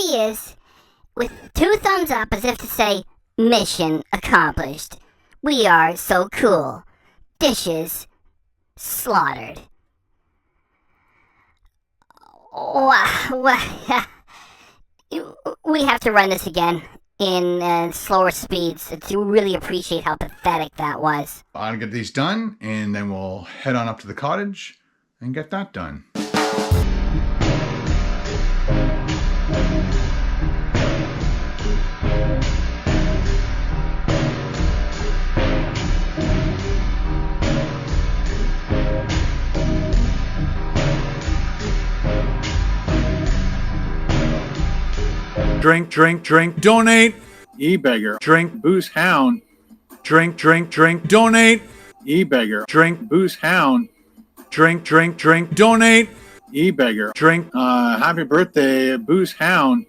he is, with 2 thumbs up as if to say, mission accomplished. We are so cool. Dishes slaughtered. We have to run this again in slower speeds to really appreciate how pathetic that was. I'll get these done, and then we'll head on up to the cottage and get that done. Drink, drink, drink, donate. E-beggar. Drink, Booze hound. drink, drink, drink, donate. E-beggar. Drink, Booze hound. drink, drink, drink, donate. E-beggar. Drink. Happy birthday, Booze hound.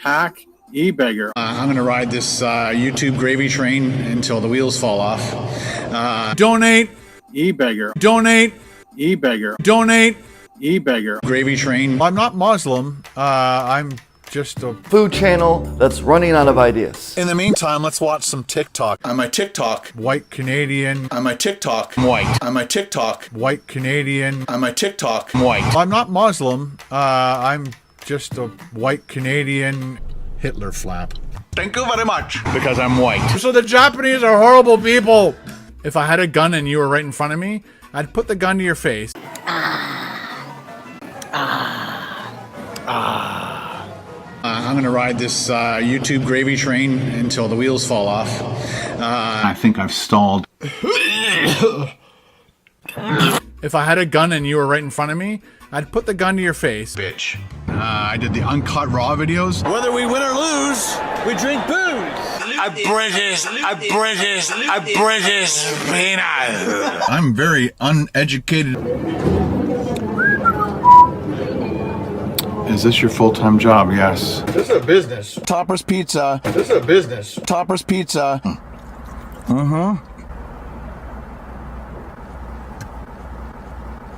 Hack. E-beggar. I'm going to ride this YouTube gravy train until the wheels fall off. Donate. E-beggar. Donate. E-beggar. Donate. E-beggar. Gravy train. I'm not Muslim. I'm just a food channel that's running out of ideas. In the meantime, let's watch some TikTok. On my TikTok. white Canadian. On my TikTok. I'm white. On my TikTok. White Canadian. On my TikTok. I'm white. I'm not Muslim. I'm just a white Canadian Hitler flap. Thank you very much. Because I'm white. So the Japanese are horrible people. If I had a gun and you were right in front of me, I'd put the gun to your face. I'm going to ride this YouTube gravy train until the wheels fall off. I think I've stalled. If I had a gun and you were right in front of me, I'd put the gun to your face. Bitch. I did the uncut raw videos. Whether we win or lose, we drink booze. A British peanut. I'm very uneducated. Is this your full-time job? Yes. This is a business. Topper's Pizza. This is a business. Topper's Pizza.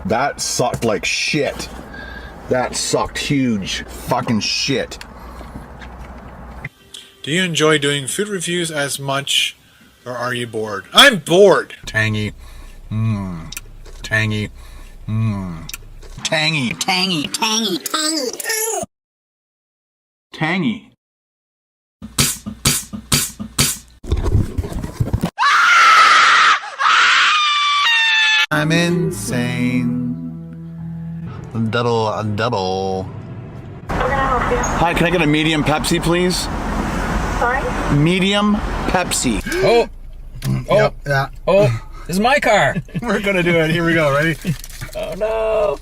That sucked like shit. That sucked huge fucking shit. Do you enjoy doing food reviews as much, or are you bored? I'm bored. Tangy. Tangy. Tangy. Tangy, tangy, tangy, Tangy. I'm insane. Double. Hi, can I get a medium Pepsi, please? Sorry? Medium Pepsi. Oh, Yep, yeah. oh, this is my car. We're gonna do it. Here we go. Ready? Oh no.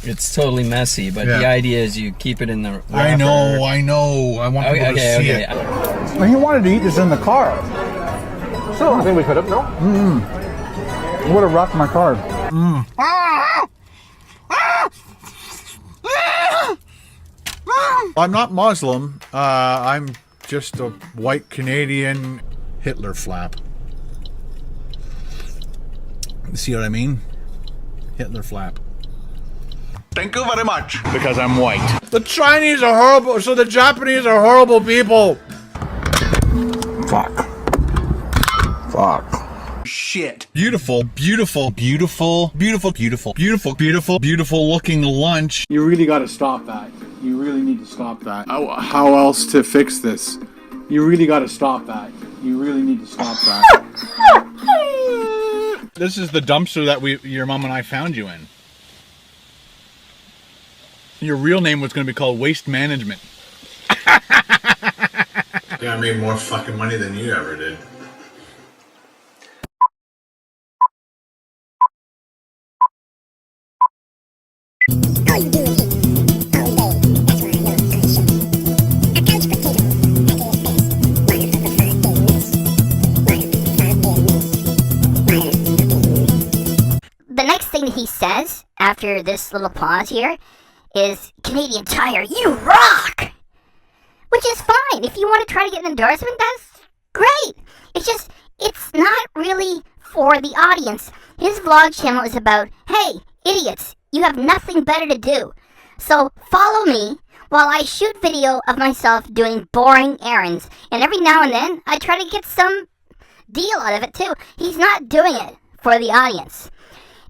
It's totally messy, but the idea is you keep it in the wrapper. I know. I want people to see it. Well, he wanted to eat this in the car. So I think we could have. No. It would have rocked my car. I'm not Muslim. I'm just a white Canadian Hitler flap. See what I mean? Hitler flap. Thank you very much. Because I'm white. The Chinese are horrible, so the Japanese are horrible people. Fuck. Shit. Beautiful looking lunch. You really got to stop that. You really need to stop that. How else to fix this? You really got to stop that. You really need to stop that. This is the dumpster that your mom and I found you in. Your real name was going to be called Waste Management. Yeah, I made more fucking money than you ever did. The next thing that he says after this little pause here is, Canadian Tire, you rock! Which is fine. If you want to try to get an endorsement, that's great. It's not really for the audience. His vlog channel is about, hey, idiots, You have nothing better to do. So follow me while I shoot video of myself doing boring errands. And every now and then, I try to get some deal out of it too. He's not doing it for the audience.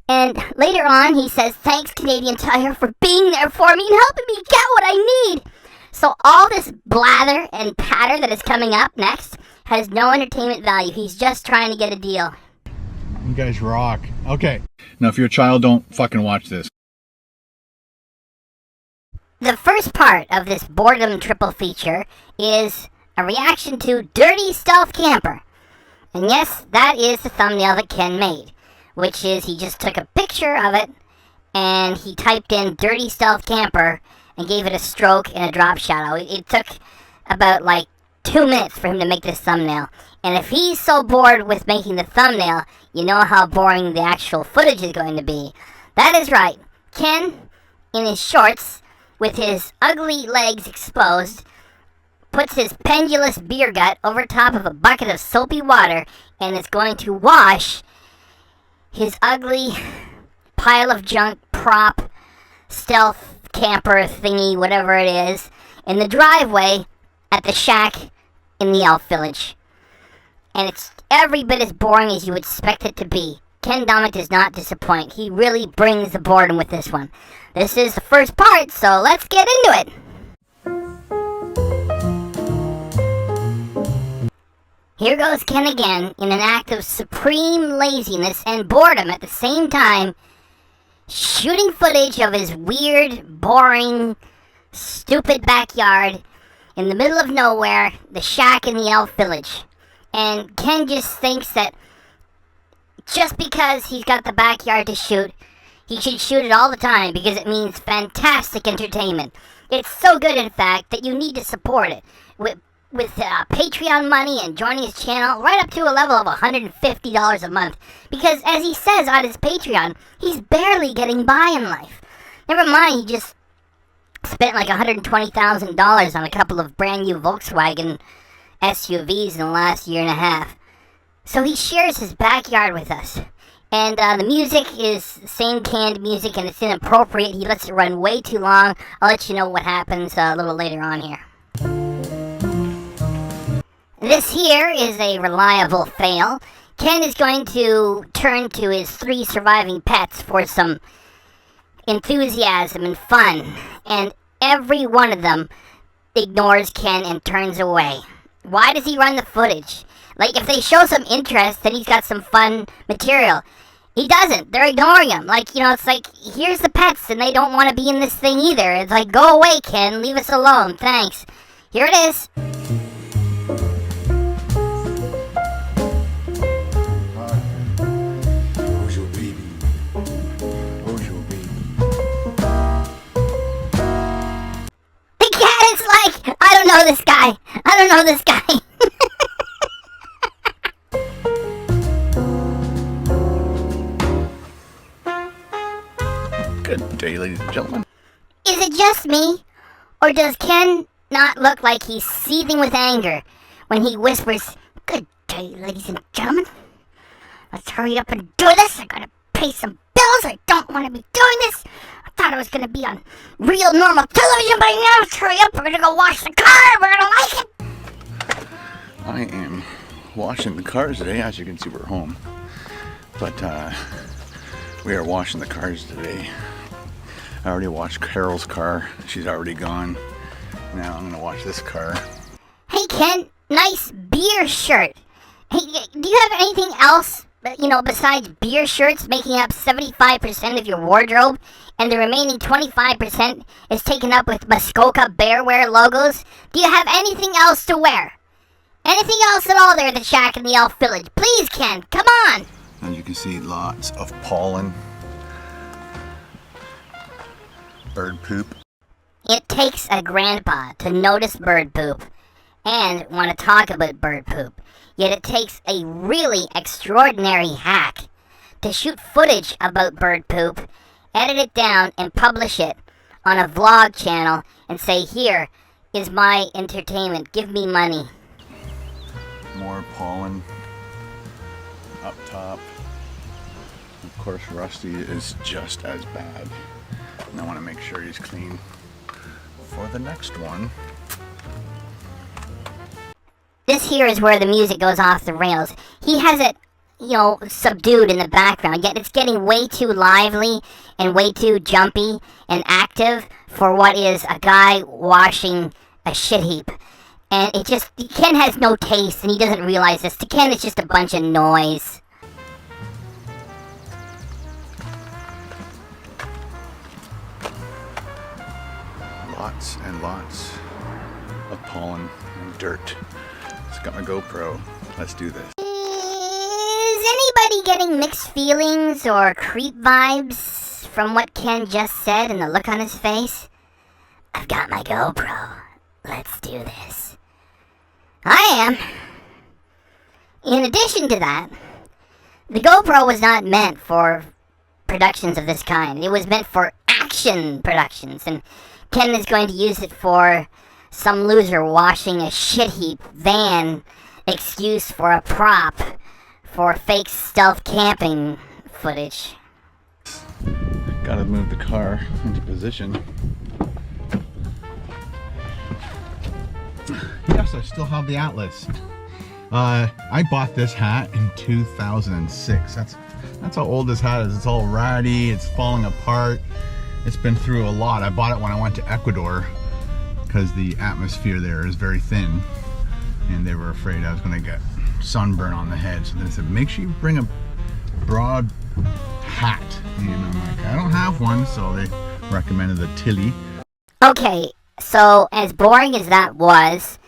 And later on, he says, thanks Canadian Tire for being there for me and helping me get what I need. So all this blather and patter that is coming up next has no entertainment value. He's just trying to get a deal. You guys rock. Okay. Now, if you're a child, don't fucking watch this. The first part of this Boredom triple feature is a reaction to Dirty Stealth Camper. And yes, that is the thumbnail that Ken made, which is he just took a picture of it and he typed in Dirty Stealth Camper and gave it a stroke and a drop shadow. It took about like 2 minutes for him to make this thumbnail. And if he's so bored with making the thumbnail, you know how boring the actual footage is going to be. That is right. Ken, in his shorts, with his ugly legs exposed, puts his pendulous beer gut over top of a bucket of soapy water and is going to wash his ugly pile of junk prop stealth camper thingy, whatever it is, in the driveway at the shack in the Elf Village. And it's every bit as boring as you would expect it to be. Ken Domik does not disappoint. He really brings the boredom with this one. This is the first part, so let's get into it. Here goes Ken again in an act of supreme laziness and boredom at the same time, shooting footage of his weird, boring, stupid backyard in the middle of nowhere, the shack in the Elf Village. And Ken just thinks that just because he's got the backyard to shoot, he should shoot it all the time because it means fantastic entertainment. It's so good, in fact, that you need to support it with Patreon money and joining his channel right up to a level of $150 a month. Because as he says on his Patreon, he's barely getting by in life. Never mind, he just spent like $120,000 on a couple of brand new Volkswagen SUVs in the last year and a half. So he shares his backyard with us. And the music is the same canned music and it's inappropriate. He lets it run way too long. I'll let you know what happens a little later on here. This here is a reliable fail. Ken is going to turn to his 3 surviving pets for some enthusiasm and fun. And every one of them ignores Ken and turns away. Why does he run the footage? Like, if they show some interest, then he's got some fun material. He doesn't. They're ignoring him. Like, you know, it's like, here's the pets, and they don't want to be in this thing either. It's like, go away, Ken. Leave us alone. Thanks. Here it is. Who's your baby? Who's your baby? The cat is like, I don't know this guy. I don't know this guy. Good day, ladies and gentlemen. Is it just me? Or does Ken not look like he's seething with anger when he whispers, good day, ladies and gentlemen. Let's hurry up and do this. I gotta pay some bills. I don't want to be doing this. I thought I was gonna be on real normal television by now. Let's hurry up. We're gonna go wash the car. We're gonna like it. I am washing the cars today. As you can see, we're home. But we are washing the cars today. I already washed Carol's car. She's already gone. Now I'm gonna wash this car. Hey Ken, nice beer shirt. Hey, do you have anything else, you know, besides beer shirts making up 75% of your wardrobe, and the remaining 25% is taken up with Muskoka Bearwear logos? Do you have anything else to wear? Anything else at all there at the shack in the Elf Village? Please, Ken, come on! As you can see, lots of pollen. Bird poop. It takes a grandpa to notice bird poop and want to talk about bird poop. Yet it takes a really extraordinary hack to shoot footage about bird poop, edit it down, and publish it on a vlog channel and say, here is my entertainment, give me money. More pollen up top. Of course, Rusty is just as bad. And I want to make sure he's clean for the next one. This here is where the music goes off the rails. He has it, you know, subdued in the background. Yet it's getting way too lively and way too jumpy and active for what is a guy washing a shit heap. And it just, Ken has no taste and he doesn't realize this. To Ken, it's just a bunch of noise. Lots and lots of pollen and dirt. Just got my GoPro. Let's do this. Is anybody getting mixed feelings or creep vibes from what Ken just said and the look on his face? I've got my GoPro. Let's do this. I am. In addition to that, the GoPro was not meant for productions of this kind. It was meant for action productions, and Ken is going to use it for some loser washing a shit heap van excuse for a prop for fake stealth camping footage. Gotta move the car into position. Yes, I still have the Atlas. I bought this hat in 2006. That's how old this hat is. It's all ratty, it's falling apart. It's been through a lot. I bought it when I went to Ecuador because the atmosphere there is very thin and they were afraid I was going to get sunburn on the head. So they said, make sure you bring a broad hat. And I'm like, I don't have one, so they recommended the Tilly. Okay, so as boring as that was,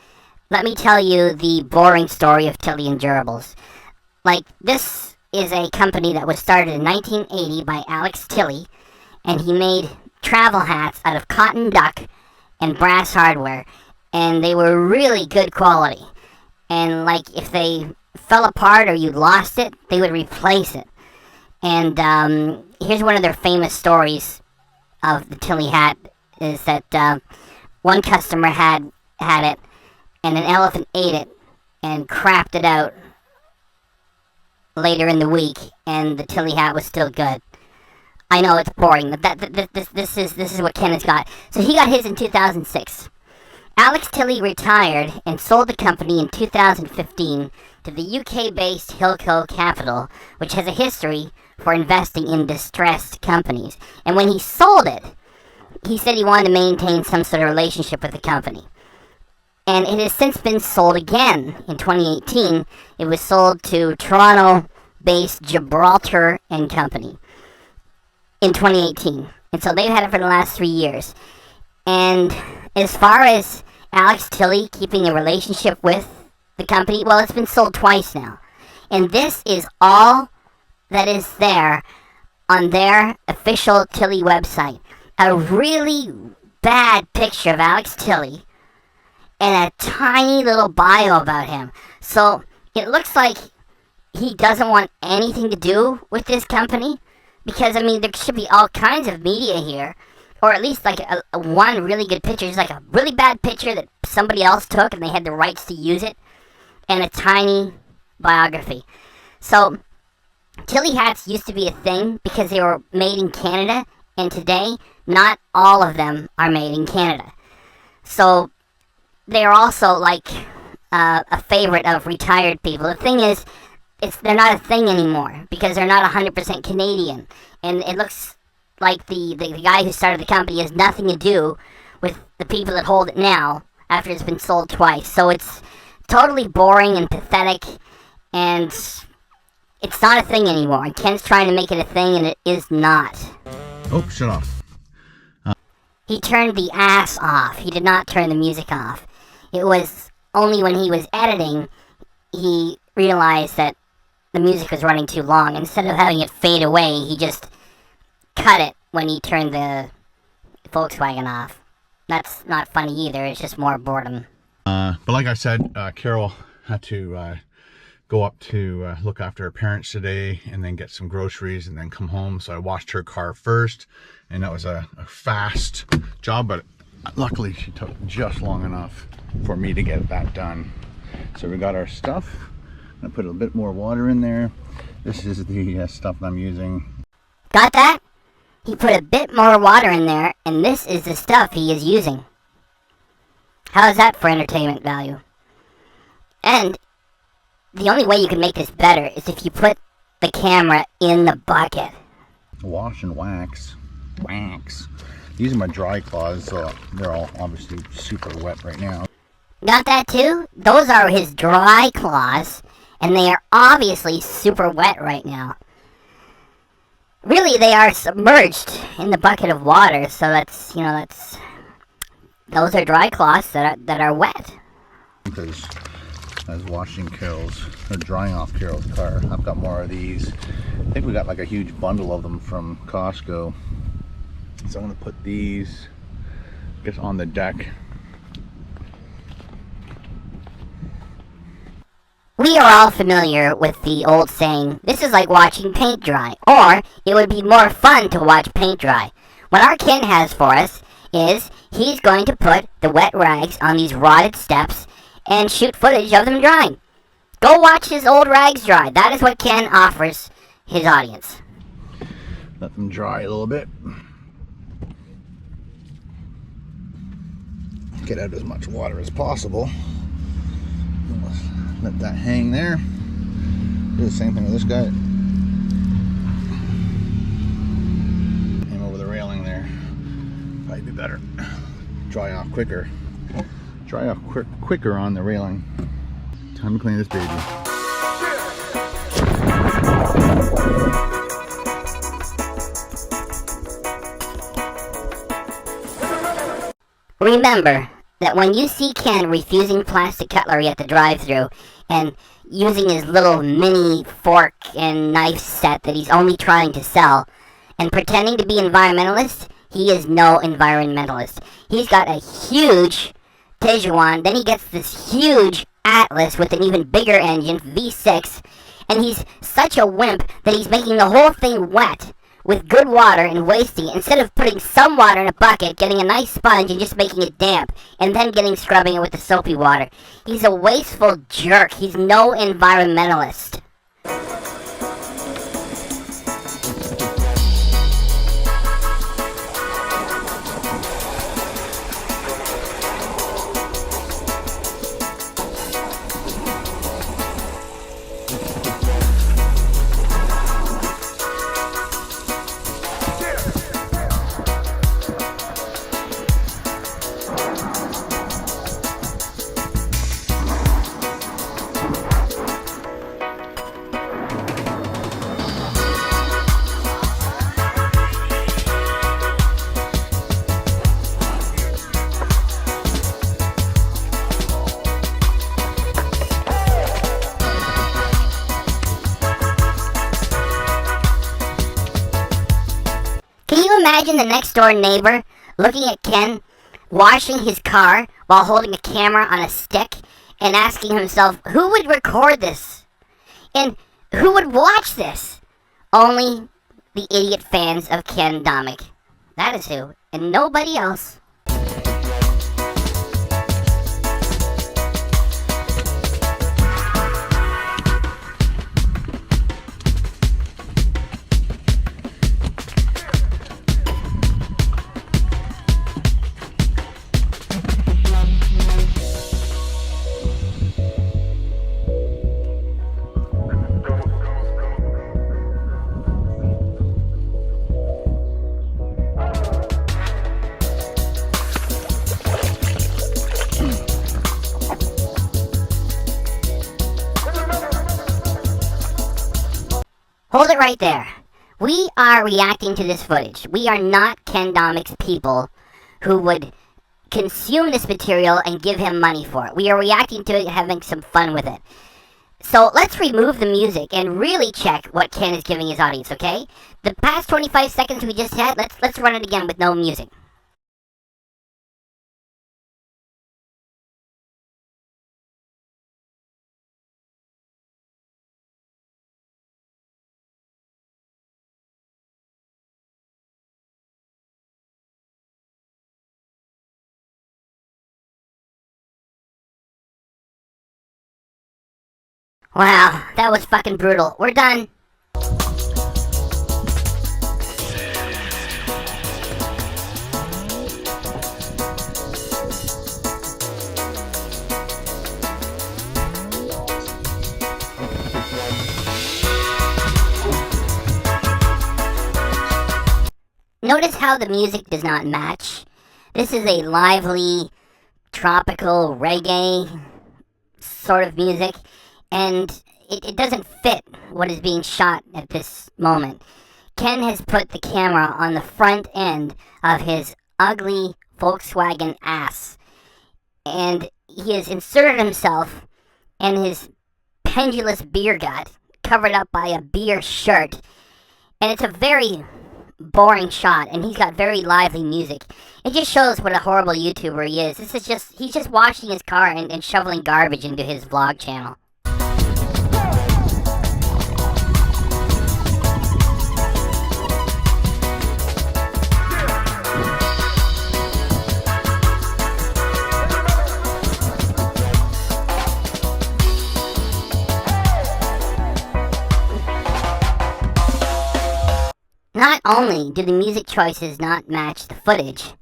let me tell you the boring story of Tilly Endurables. Like, this is a company that was started in 1980 by Alex Tilly, and he made travel hats out of cotton duck and brass hardware, and they were really good quality. And like, if they fell apart or you lost it, they would replace it. And here's one of their famous stories of the Tilly hat, is that one customer had it, and an elephant ate it and crapped it out later in the week, and the Tilly hat was still good. I know it's boring, but this is what Ken has got. So he got his in 2006. Alex Tilly retired and sold the company in 2015 to the UK-based Hilco Capital, which has a history for investing in distressed companies. And when he sold it, he said he wanted to maintain some sort of relationship with the company. And it has since been sold again. In 2018, it was sold to Toronto-based Gibraltar and Company in 2018. And so they've had it for the last 3 years. And as far as Alex Tilly keeping a relationship with the company, well, it's been sold twice now. And this is all that is there on their official Tilly website. A really bad picture of Alex Tilly and a tiny little bio about him. So it looks like he doesn't want anything to do with this company, because, I mean, there should be all kinds of media here, or at least like a one really good picture. It's like a really bad picture that somebody else took and they had the rights to use it, and a tiny biography. So Tilly hats used to be a thing because they were made in Canada, and today not all of them are made in Canada. So they're also like a favorite of retired people. The thing is, they're not a thing anymore because they're not 100% Canadian, and it looks like the guy who started the company has nothing to do with the people that hold it now after it's been sold twice. So it's totally boring and pathetic, and it's not a thing anymore. And Ken's trying to make it a thing, and it is not. Oh, shut off. He turned the ass off. He did not turn the music off. It was only when he was editing he realized that the music was running too long. Instead of having it fade away, he just cut it when he turned the Volkswagen off. That's not funny either. It's just more boredom. But like I said, Carol had to go up to look after her parents today and then get some groceries and then come home. So I washed her car first, and that was a fast job, but luckily she took just long enough for me to get that done. So we got our stuff. I'm gonna put a bit more water in there. This is the stuff I'm using. Got that? He put a bit more water in there, and this is the stuff he is using. How's that for entertainment value? And the only way you can make this better is if you put the camera in the bucket. Wash and wax. Wax. These are my dry claws, so they're all obviously super wet right now. Got that too? Those are his dry claws, and they are obviously super wet right now. Really, they are submerged in the bucket of water, so those are dry claws that are wet. Because I was washing Carol's, or drying off Carol's car. I've got more of these. I think we got like a huge bundle of them from Costco. So I'm gonna put these, I guess, on the deck. We are all familiar with the old saying, this is like watching paint dry, or it would be more fun to watch paint dry. What our Ken has for us is he's going to put the wet rags on these rotted steps and shoot footage of them drying. Go watch his old rags dry. That is what Ken offers his audience. Let them dry a little bit. Get out as much water as possible. Let that hang there. Do the same thing with this guy. Hang over the railing there. Probably be better. Dry off quicker. Dry off quicker on the railing. Time to clean this baby. Remember that when you see Ken refusing plastic cutlery at the drive-thru and using his little mini fork and knife set that he's only trying to sell and pretending to be environmentalist, he is no environmentalist. He's got a huge Tijuana, then he gets this huge Atlas with an even bigger engine, V6, and he's such a wimp that he's making the whole thing wet with good water and wasting it, instead of putting some water in a bucket, getting a nice sponge and just making it damp, and then scrubbing it with the soapy water. He's a wasteful jerk. He's no environmentalist. Imagine the next door neighbor looking at Ken washing his car while holding a camera on a stick and asking himself, who would record this? And who would watch this? Only the idiot fans of Ken Domik. That is who, and nobody else. Hold it right there. We are reacting to this footage. We are not Ken Domik's people who would consume this material and give him money for it. We are reacting to it and having some fun with it. So let's remove the music and really check what Ken is giving his audience, okay? The past 25 seconds we just had, let's run it again with no music. Wow, that was fucking brutal. We're done. Notice how the music does not match. This is a lively, tropical reggae sort of music, and it doesn't fit what is being shot at this moment. Ken has put the camera on the front end of his ugly Volkswagen ass, and he has inserted himself and his pendulous beer gut covered up by a beer shirt, and it's a very boring shot, and he's got very lively music. It just shows what a horrible YouTuber he is. He's just washing his car and shoveling garbage into his vlog channel. Not only do the music choices not match the footage,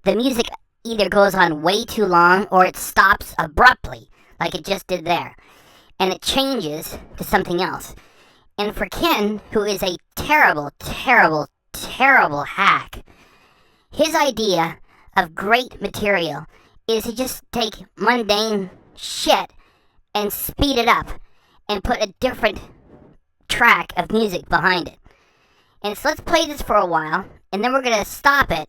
the music either goes on way too long or it stops abruptly, like it just did there, and it changes to something else. And for Ken, who is a terrible, terrible, terrible hack, his idea of great material is to just take mundane shit and speed it up and put a different track of music behind it. And so let's play this for a while, and then we're going to stop it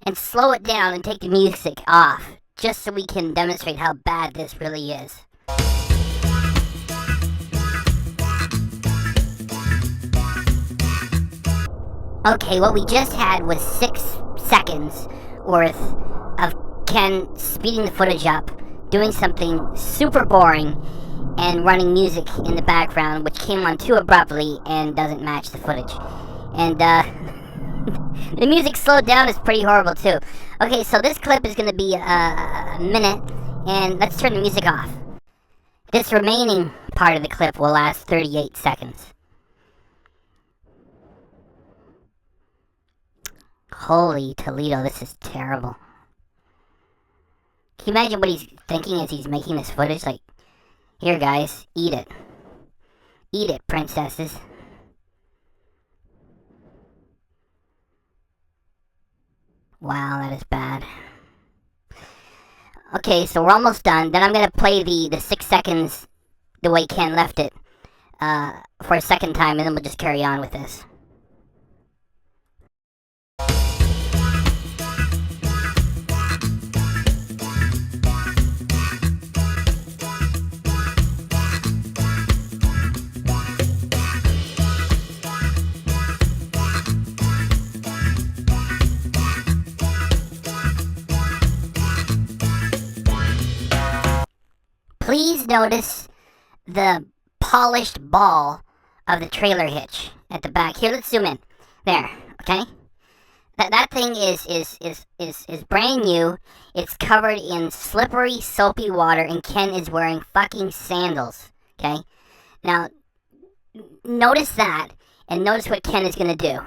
and slow it down and take the music off, just so we can demonstrate how bad this really is. Okay, what we just had was 6 seconds worth of Ken speeding the footage up, doing something super boring, and running music in the background, which came on too abruptly and doesn't match the footage. And, the music slowed down is pretty horrible, too. Okay, so this clip is going to be a minute, and let's turn the music off. This remaining part of the clip will last 38 seconds. Holy Toledo, this is terrible. Can you imagine what he's thinking as he's making this footage? Like, here guys, eat it. Eat it, princesses. Wow, that is bad. Okay, so we're almost done. Then I'm going to play the 6 seconds the way Ken left it for a second time, and then we'll just carry on with this. Please notice the polished ball of the trailer hitch at the back. Here, let's zoom in. There, okay? That thing is brand new. It's covered in slippery, soapy water, and Ken is wearing fucking sandals, okay? Now, notice that, and notice what Ken is going to do.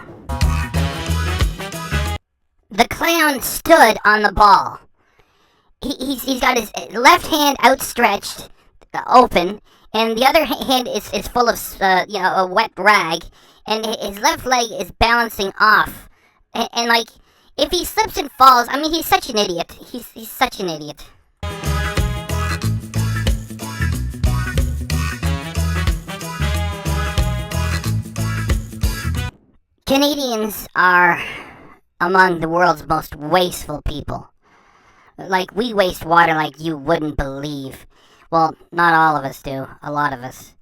The clown stood on the ball. He's got his left hand outstretched, open, and the other hand is full of, a wet rag, and his left leg is balancing off. And like, if he slips and falls, I mean, he's such an idiot. He's such an idiot. Canadians are among the world's most wasteful people. Like, we waste water like you wouldn't believe. Well, not all of us do. A lot of us.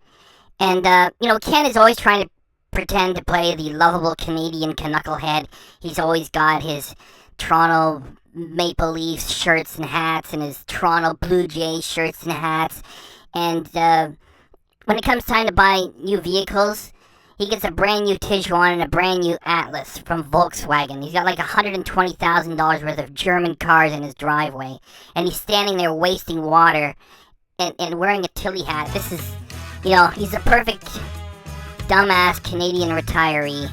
And, Ken is always trying to pretend to play the lovable Canadian knucklehead. He's always got his Toronto Maple Leafs shirts and hats and his Toronto Blue Jays shirts and hats. And, when it comes time to buy new vehicles, he gets a brand new Tiguan and a brand new Atlas from Volkswagen. He's got like $120,000 worth of German cars in his driveway. And he's standing there wasting water and wearing a Tilly hat. This is, he's a perfect dumbass Canadian retiree.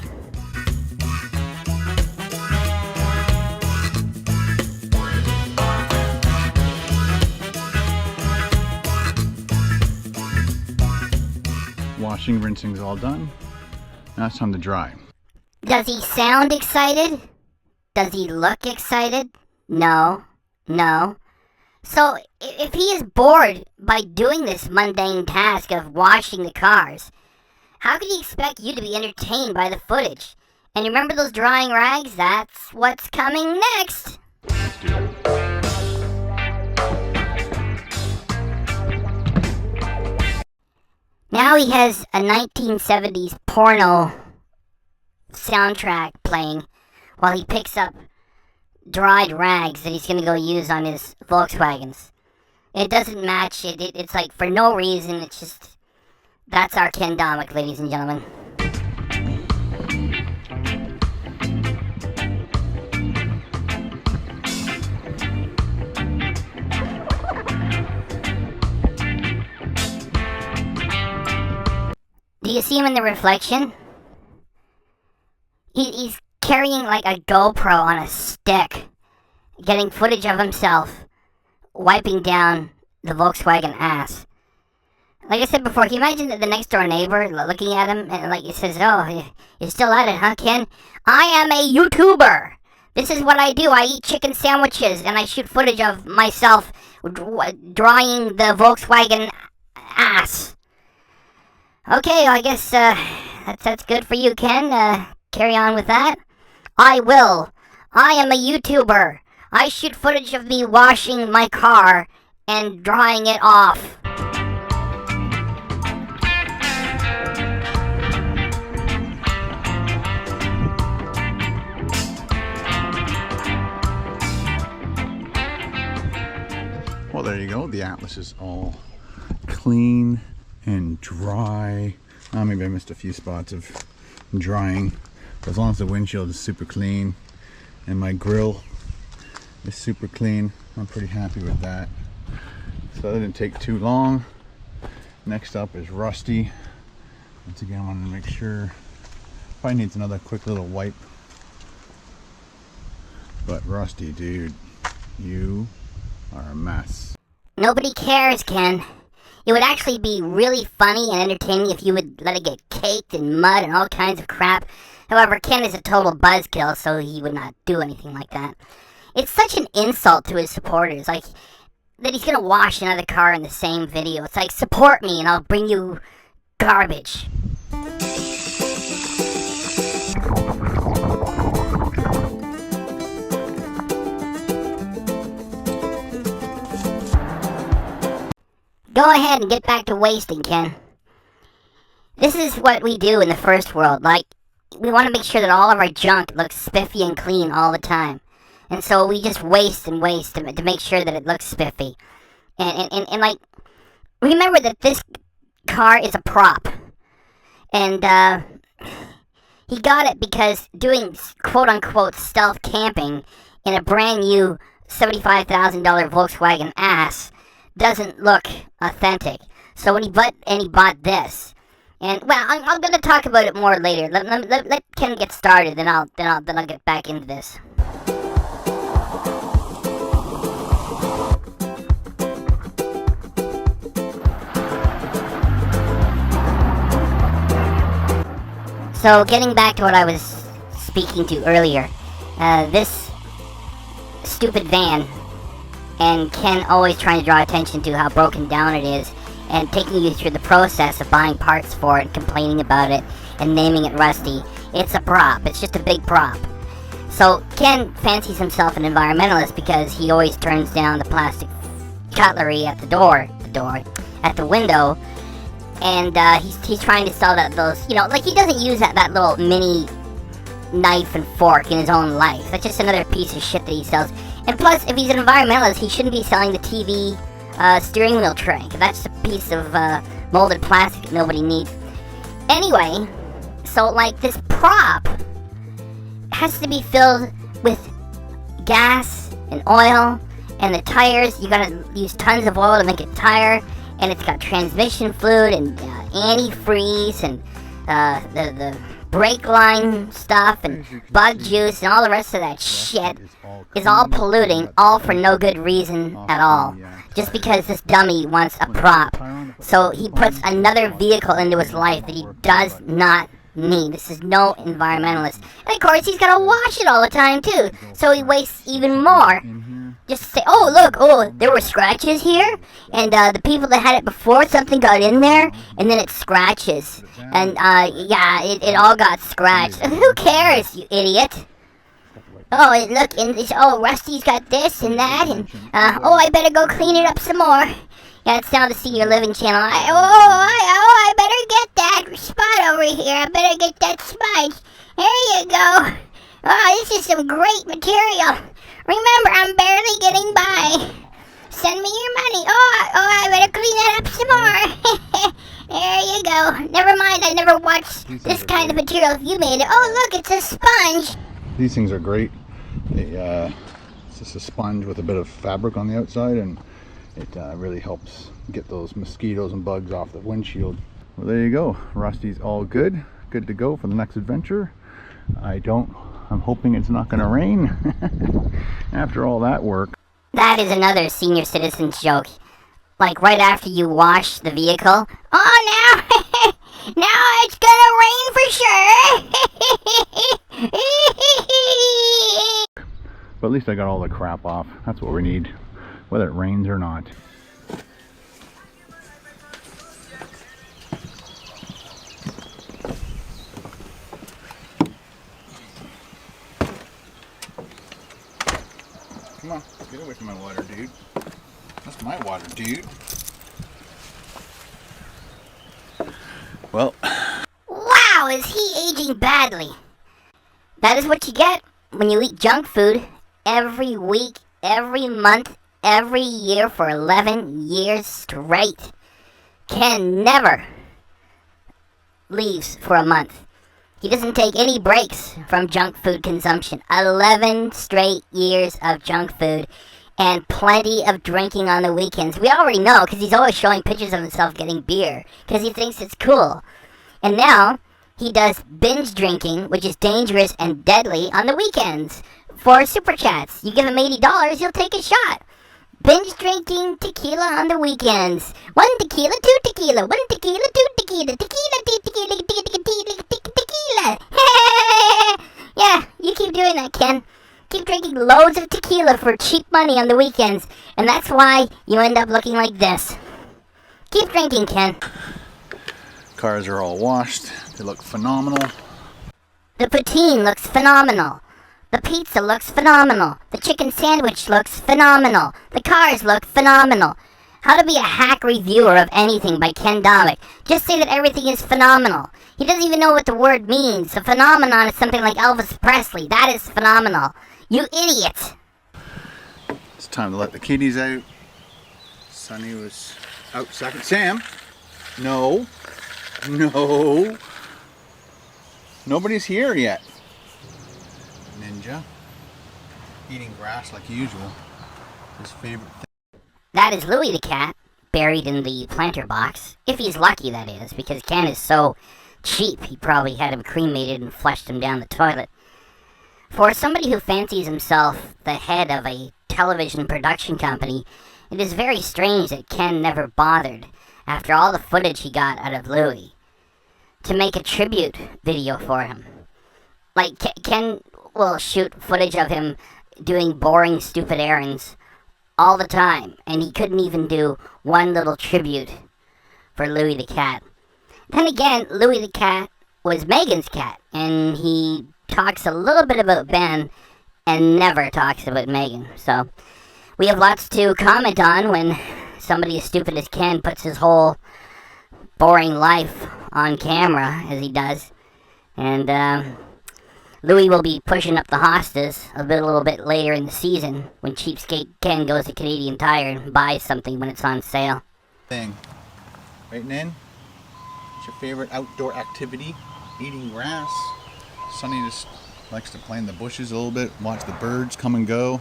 Washing, rinsing's all done. Now it's time to dry. Does he sound excited? Does he look excited? No. So, if he is bored by doing this mundane task of washing the cars, how could he expect you to be entertained by the footage? And remember those drying rags? That's what's coming next! Let's do it. Now he has a 1970s porno soundtrack playing while he picks up dried rags that he's going to go use on his Volkswagens. It doesn't match. It's like for no reason. It's just... That's our Ken Domik, ladies and gentlemen. Do you see him in the reflection? He's carrying like a GoPro on a stick, getting footage of himself wiping down the Volkswagen ass. Like I said before, can you imagine the next door neighbor looking at him and like he says, "Oh, you're still at it, huh, Ken? I am a YouTuber. This is what I do. I eat chicken sandwiches and I shoot footage of myself drying the Volkswagen ass." Okay, I guess that's good for you, Ken. Carry on with that. I will. I am a YouTuber. I shoot footage of me washing my car and drying it off. Well, there you go. The Atlas is all clean and dry. Maybe I missed a few spots of drying, but as long as the windshield is super clean and my grill is super clean, I'm pretty happy with that. So that didn't take too long. Next up is Rusty. Once again, I wanted to make sure. Probably needs another quick little wipe. But Rusty, dude, you are a mess. Nobody cares, Ken. It would actually be really funny and entertaining if you would let it get caked in mud and all kinds of crap. However, Ken is a total buzzkill, so he would not do anything like that. It's such an insult to his supporters, like, that he's gonna wash another car in the same video. It's like, support me and I'll bring you garbage. Go ahead and get back to wasting, Ken. This is what we do in the first world. Like, we want to make sure that all of our junk looks spiffy and clean all the time. And so we just waste and waste to make sure that it looks spiffy. And like, remember that this car is a prop. And, he got it because doing quote-unquote stealth camping in a brand new $75,000 Volkswagen ass doesn't look authentic. So when he bought this, and well, I'm gonna talk about it more later. Let Ken get started, then I'll get back into this. So getting back to what I was speaking to earlier, this stupid van. And Ken always trying to draw attention to how broken down it is, and taking you through the process of buying parts for it, and complaining about it, and naming it Rusty. It's a prop. It's just a big prop. So Ken fancies himself an environmentalist because he always turns down the plastic cutlery at the window, and he's trying to sell those, like he doesn't use that little mini knife and fork in his own life. That's just another piece of shit that he sells. And plus, if he's an environmentalist, he shouldn't be selling the TV steering wheel tray. That's a piece of molded plastic that nobody needs. Anyway, so like this prop has to be filled with gas and oil, and the tires, you gotta use tons of oil to make a tire, and it's got transmission fluid and antifreeze and the brake line stuff and bug juice and all the rest of that shit is all polluting, all for no good reason at all. Just because this dummy wants a prop. So he puts another vehicle into his life that he does not me. This is no environmentalist. And of course, he's gotta wash it all the time too, so he wastes even more. Just to say, oh look, oh, there were scratches here, and the people that had it before, something got in there, and then it scratches. And yeah, it all got scratched. Who cares, you idiot? Oh, look, oh, Rusty's got this and that, and oh, I better go clean it up some more. Yeah, it's now the Senior Living channel. I better get that spot over here. I better get that sponge. There you go. Oh, this is some great material. Remember, I'm barely getting by. Send me your money. Oh, I better clean that up some more. There you go. Never mind, I never watched this kind of material if you made it. Oh, look, it's a sponge. These things are great. It's just a sponge with a bit of fabric on the outside, and it really helps get those mosquitoes and bugs off the windshield. Well, there you go. Rusty's all good to go for the next adventure. I'm hoping it's not going to rain after all that work. That is another senior citizen's joke. Like right after you wash the vehicle. Oh, now, now it's gonna rain for sure. But at least I got all the crap off. That's what we need, whether it rains or not. Come on, get away from my water, dude. That's my water, dude. Well. Wow, is he aging badly? That is what you get when you eat junk food every week, every month, every year for 11 years straight. Ken never leaves for a month. He doesn't take any breaks from junk food consumption. 11 straight years of junk food and plenty of drinking on the weekends. We already know because he's always showing pictures of himself getting beer because he thinks it's cool. And now he does binge drinking, which is dangerous and deadly, on the weekends for super chats. You give him $80, he'll take a shot. Binge drinking tequila on the weekends. 1 tequila, 2 tequila, 1 tequila, 2 tequila, tequila, tequila, tequila, tequila. Yeah, you keep doing that, Ken. Keep drinking loads of tequila for cheap money on the weekends, and that's why you end up looking like this. Keep drinking, Ken. Cars are all washed. They look phenomenal. The poutine looks phenomenal. The pizza looks phenomenal. The chicken sandwich looks phenomenal. The cars look phenomenal. How to be a hack reviewer of anything by Ken Domik. Just say that everything is phenomenal. He doesn't even know what the word means. A phenomenon is something like Elvis Presley. That is phenomenal. You idiot. It's time to let the kitties out. Sonny was out second. Sam? No. No. Nobody's here yet. Ninja. Eating grass like usual. His favorite thing. That is Louie the cat, buried in the planter box. If he's lucky, that is, because Ken is so cheap, he probably had him cremated and flushed him down the toilet. For somebody who fancies himself the head of a television production company, it is very strange that Ken never bothered, after all the footage he got out of Louie, to make a tribute video for him. Like, Ken will shoot footage of him doing boring, stupid errands all the time, and he couldn't even do one little tribute for Louie the cat. Then again, Louie the cat was Megan's cat, and he talks a little bit about Ben and never talks about Megan. So we have lots to comment on when somebody as stupid as Ken puts his whole boring life on camera, as he does. And Louie will be pushing up the hostas a little bit later in the season when cheapskate Ken goes to Canadian Tire and buys something when it's on sale. Thing. Right, Nin? What's your favorite outdoor activity? Eating grass. Sonny just likes to play in the bushes a little bit, watch the birds come and go.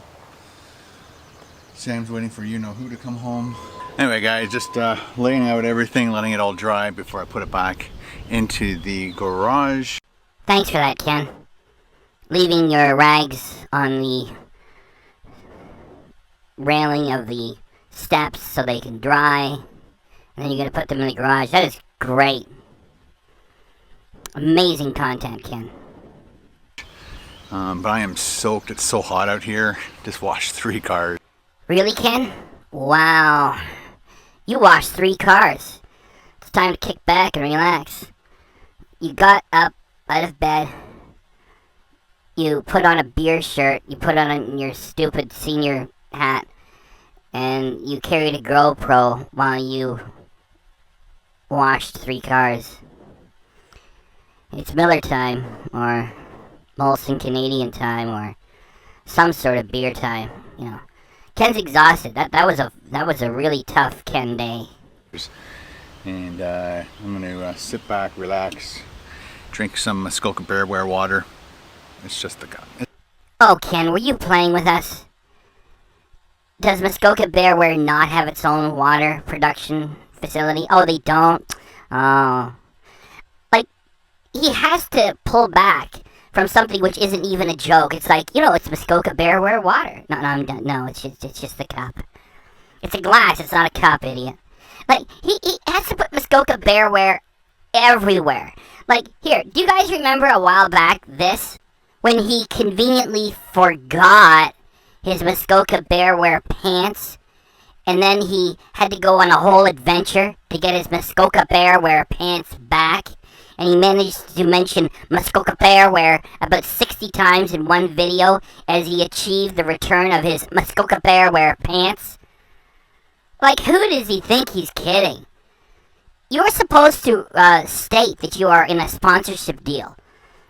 Sam's waiting for you-know-who to come home. Anyway, guys, just laying out everything, letting it all dry before I put it back into the garage. Thanks for that, Ken. Leaving your rags on the railing of the steps so they can dry, and then you're going to put them in the garage. That is great. Amazing content, Ken. But I am soaked. It's so hot out here. Just washed 3 cars. Really, Ken? Wow. You washed 3 cars. It's time to kick back and relax. You got up out of bed. You put on a beer shirt. You put on your stupid senior hat. And you carried a GoPro while you washed 3 cars. It's Miller time, or Molson Canadian time, or some sort of beer time, you know. Ken's exhausted. That was a really tough Ken day. And I'm gonna sit back, relax, drink some Muskoka Bearware water. It's just the guy. Oh, Ken, were you playing with us? Does Muskoka Bearware not have its own water production facility? Oh, they don't? Oh. Like, he has to pull back from something which isn't even a joke. It's like, you know, it's Muskoka Bearware water. No, it's just the cup. It's a glass, it's not a cup, idiot. Like, he has to put Muskoka Bearware everywhere. Like, here, do you guys remember a while back this? When he conveniently forgot his Muskoka Bearware pants, and then he had to go on a whole adventure to get his Muskoka Bearware pants back, and he managed to mention Muskoka Bearware about 60 times in one video as he achieved the return of his Muskoka Bearware pants. Like, who does he think he's kidding? You're supposed to state that you are in a sponsorship deal,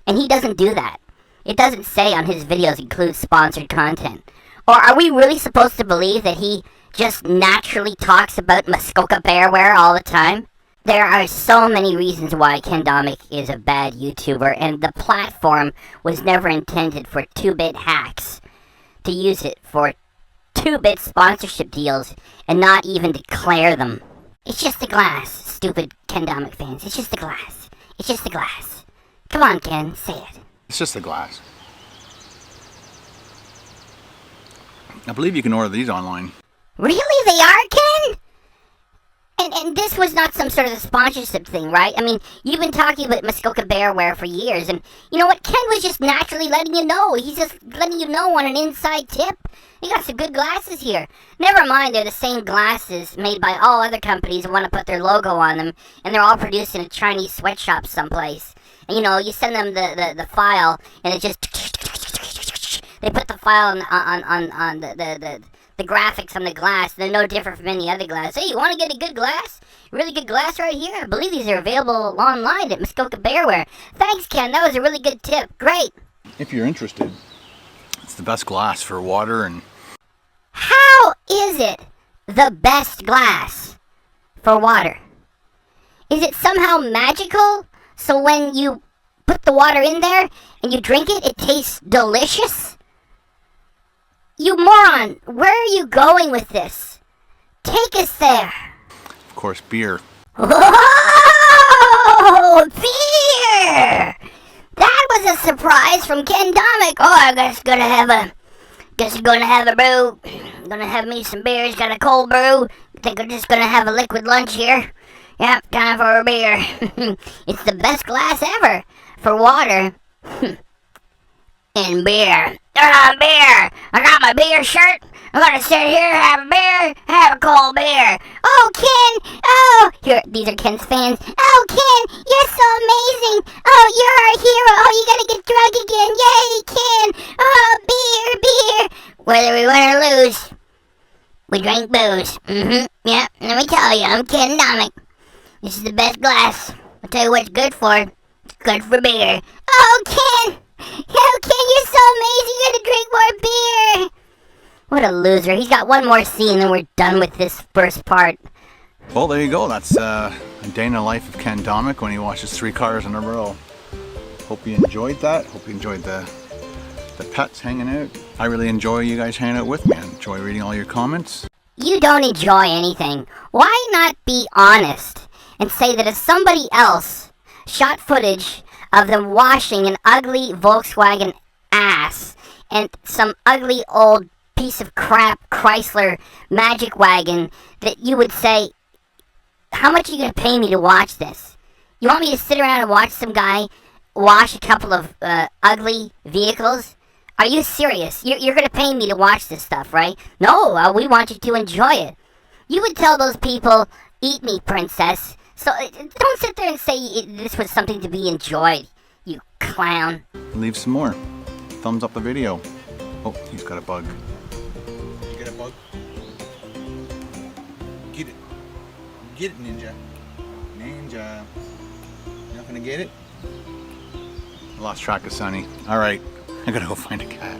and he doesn't do that. It doesn't say on his videos include sponsored content. Or are we really supposed to believe that he just naturally talks about Muskoka Bearware all the time? There are so many reasons why Ken Domik is a bad YouTuber, and the platform was never intended for 2-bit hacks to use it for 2-bit sponsorship deals and not even declare them. It's just the glass, stupid Ken Domik fans. It's just the glass. It's just the glass. Come on, Ken, say it. It's just the glass. I believe you can order these online. Really? They are, Ken? And this was not some sort of a sponsorship thing, right? I mean, you've been talking about Muskoka Bearware for years, and you know what? Ken was just naturally letting you know. He's just letting you know on an inside tip. He got some good glasses here. Never mind, they're the same glasses made by all other companies who want to put their logo on them, and they're all produced in a Chinese sweatshop someplace. And you know, you send them the file, and it just... They put the file on the graphics on the glass. They're no different from any other glass. Hey, you want to get a good glass? Really good glass right here? I believe these are available online at Muskoka Bearware. Thanks, Ken. That was a really good tip. Great. If you're interested, it's the best glass for water and... How is it the best glass for water? Is it somehow magical? So when you put the water in there and you drink it, it tastes delicious? You moron, where are you going with this? Take us there. Of course, beer. Oh, beer! That was a surprise from Ken Domik. Oh, I guess gonna have a brew. Gonna have me some beers. Got a cold brew. Think I'm just gonna have a liquid lunch here. Yep, time for a beer. It's the best glass ever for water. And beer. Beer! I got my beer shirt. I'm gonna sit here, have a beer, have a cold beer. Oh, Ken! Oh! Here, these are Ken's fans. Oh, Ken! You're so amazing! Oh, you're our hero! Oh, you gotta get drunk again! Yay, Ken! Oh, beer! Whether we win or lose, we drink booze. Yeah, let me tell you, I'm Ken Domik. This is the best glass. I'll tell you what it's good for. It's good for beer. Oh, Ken! Oh, Ken, you're so amazing. You're gonna drink more beer. What a loser. He's got one more scene and we're done with this first part. Well, there you go. That's a day in the life of Ken Domik when he washes 3 cars in a row. Hope you enjoyed that. Hope you enjoyed the pets hanging out. I really enjoy you guys hanging out with me. I enjoy reading all your comments. You don't enjoy anything. Why not be honest and say that if somebody else shot footage of them washing an ugly Volkswagen ass and some ugly old piece of crap Chrysler Magic Wagon, that you would say, how much are you going to pay me to watch this? You want me to sit around and watch some guy wash a couple of ugly vehicles? Are you serious? You're going to pay me to watch this stuff, right? No, we want you to enjoy it. You would tell those people, eat me, princess. So don't sit there and say this was something to be enjoyed, you clown. Leave some more. Thumbs up the video. Oh, he's got a bug. Did you get a bug? Get it. Get it, Ninja. Ninja. You're not gonna get it? I lost track of Sonny. Alright, I gotta go find a cat.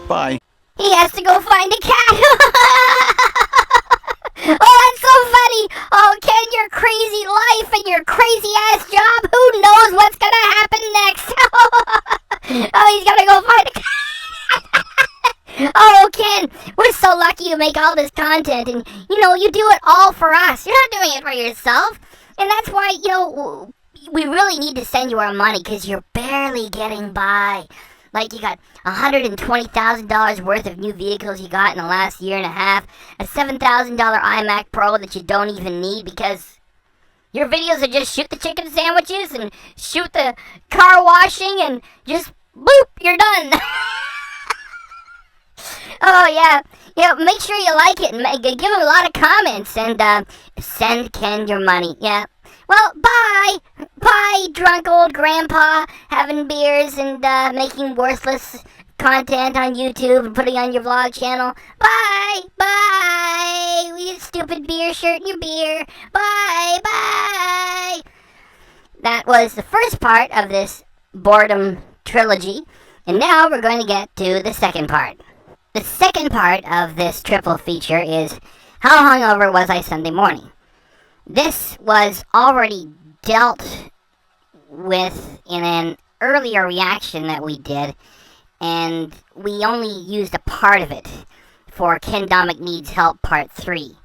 Bye. He has to go find a cat. Oh, that's so funny. Oh, Ken, your crazy life and your crazy ass job. Who knows what's gonna happen next? Oh, he's gonna go find a cat. Oh, Ken, we're so lucky you make all this content, and you do it all for us. You're not doing it for yourself, and that's why we really need to send you our money, because you're barely getting by. Like, you got $120,000 worth of new vehicles you got in the last year and a half, a $7,000 iMac Pro that you don't even need because your videos are just shoot the chicken sandwiches and shoot the car washing and just boop, you're done. Oh, yeah. Make sure you like it and give him a lot of comments and send Ken your money. Yeah. Well, bye! Bye, drunk old grandpa, having beers and making worthless content on YouTube and putting on your vlog channel. Bye! Bye! With your stupid beer shirt and your beer. Bye! Bye! That was the first part of this Boredom trilogy, and now we're going to get to the second part. The second part of this triple feature is How Hungover Was I Sunday Morning? This was already dealt with in an earlier reaction that we did, and we only used a part of it for Ken Domik Needs Help Part 3,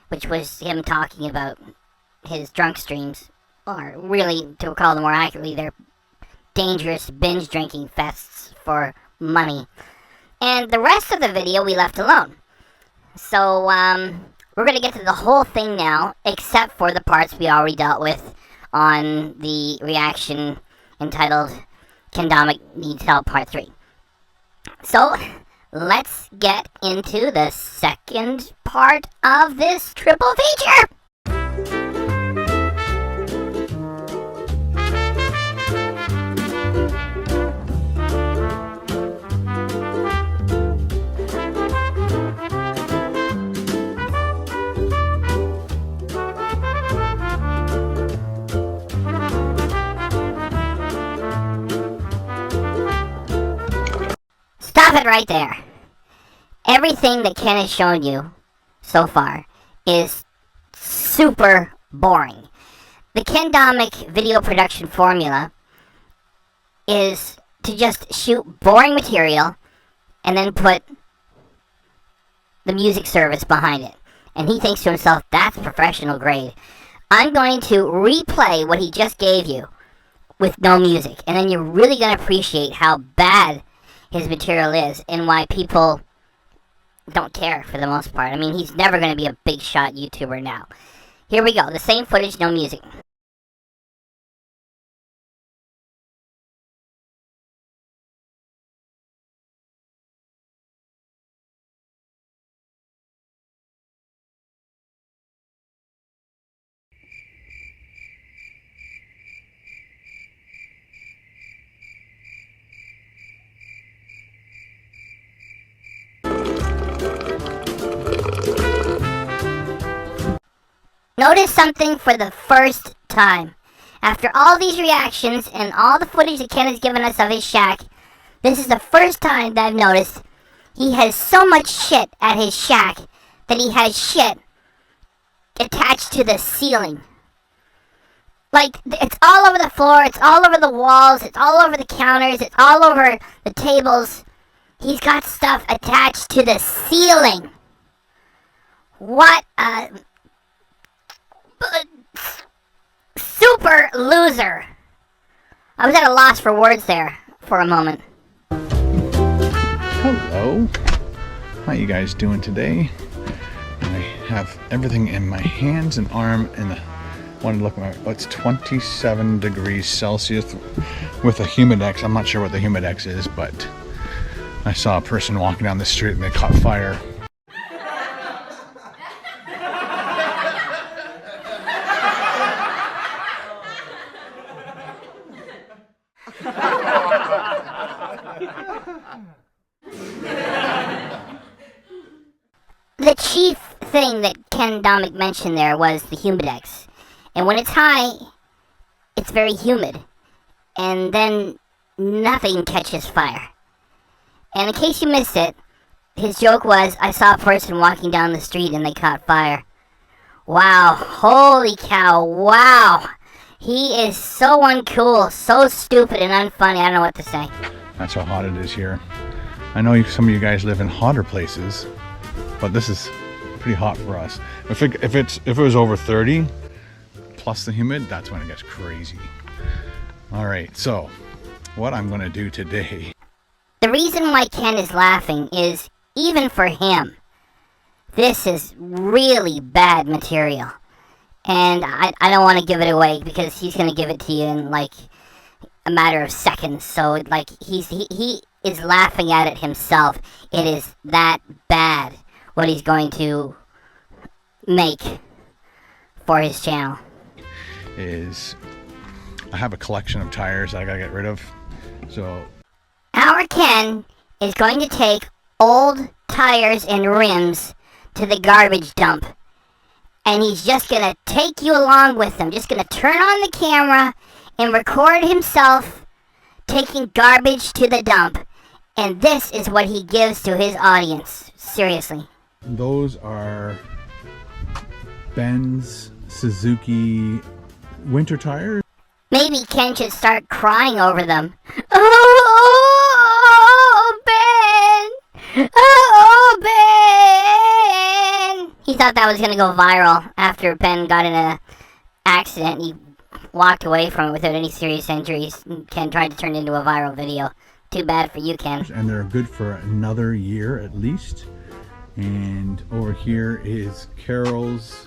which was him talking about his drunk streams, or really, to call them more accurately, they're dangerous binge drinking fests for money. And the rest of the video we left alone. So, we're going to get to the whole thing now, except for the parts we already dealt with on the reaction entitled Ken Domik Needs Help Part 3. So, let's get into the second part of this triple feature! Stop it right there. Everything that Ken has shown you so far is super boring. The Ken Domik video production formula is to just shoot boring material and then put the music service behind it. And he thinks to himself, that's professional grade. I'm going to replay what he just gave you with no music. And then you're really going to appreciate how bad his material is and why people don't care for the most part. I mean, he's never going to be a big shot YouTuber now. Here we go. The same footage, no music. Notice something for the first time. After all these reactions and all the footage that Ken has given us of his shack, this is the first time that I've noticed he has so much shit at his shack that he has shit attached to the ceiling. Like, it's all over the floor, it's all over the walls, it's all over the counters, it's all over the tables. He's got stuff attached to the ceiling. What a super loser. I was at a loss for words there for a moment. Hello. How you guys doing today? I have everything in my hands and arm in Want to look at it's 27 degrees Celsius with a humidex. I'm not sure what the humidex is, but I saw a person walking down the street and they caught fire. The chief thing that Ken Domik mentioned there was the humidex. And when it's high, it's very humid. And then nothing catches fire. And in case you missed it, his joke was, I saw a person walking down the street and they caught fire. Wow. Holy cow. Wow. He is so uncool, so stupid and unfunny. I don't know what to say. That's how hot it is here. I know some of you guys live in hotter places, but this is pretty hot for us. If it was over 30 plus the humid, that's when it gets crazy. All right, so what I'm gonna do today. The reason why Ken is laughing is, even for him, this is really bad material. And I don't want to give it away because he's gonna give it to you in like a matter of seconds. So like he is laughing at it himself. It is that bad what he's going to make for his channel. Is I have a collection of tires I gotta get rid of. So our Ken is going to take old tires and rims to the garbage dump. And he's just gonna take you along with him. Just gonna turn on the camera and record himself taking garbage to the dump. And this is what he gives to his audience. Seriously. those are Ben's Suzuki winter tires. Maybe Ken should start crying over them. Oh, Ben! Oh, Ben! He thought that was going to go viral after Ben got in an accident. He walked away from it without any serious injuries. Ken tried to turn it into a viral video. Too bad for you, Ken. And they're good for another year at least. And over here is Carol's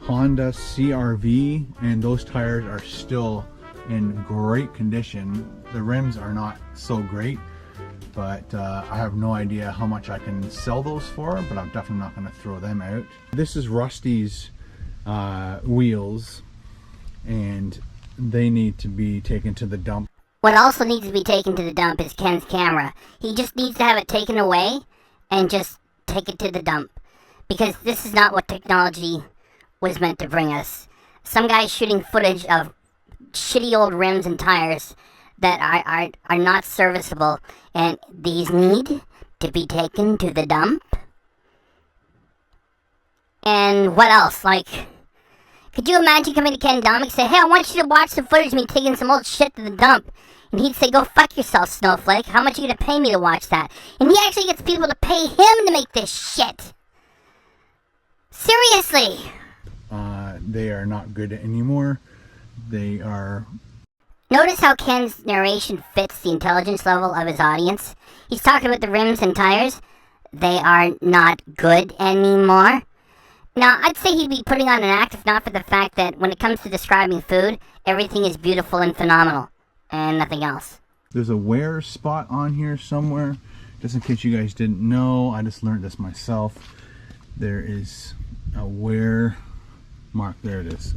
Honda CRV, and those tires are still in great condition. The rims are not so great, but I have no idea how much I can sell those for, but I'm definitely not going to throw them out. This is Rusty's wheels, and they need to be taken to the dump. What also needs to be taken to the dump is Ken's camera. He just needs to have it taken away and just take it to the dump, because this is not what technology was meant to bring us. Some guy's shooting footage of shitty old rims and tires that are not serviceable, and these need to be taken to the dump. And what else? Like, could you imagine coming to Ken Domik and say, hey, I want you to watch some footage of me taking some old shit to the dump? And he'd say, go fuck yourself, Snowflake. How much are you going to pay me to watch that? And he actually gets people to pay him to make this shit. Seriously. They are not good anymore. They are... Notice how Ken's narration fits the intelligence level of his audience. He's talking about the rims and tires. They are not good anymore. Now, I'd say he'd be putting on an act if not for the fact that when it comes to describing food, everything is beautiful and phenomenal, and nothing else. There's a wear spot on here somewhere. Just in case you guys didn't know, I just learned this myself. There is a wear mark. There it is.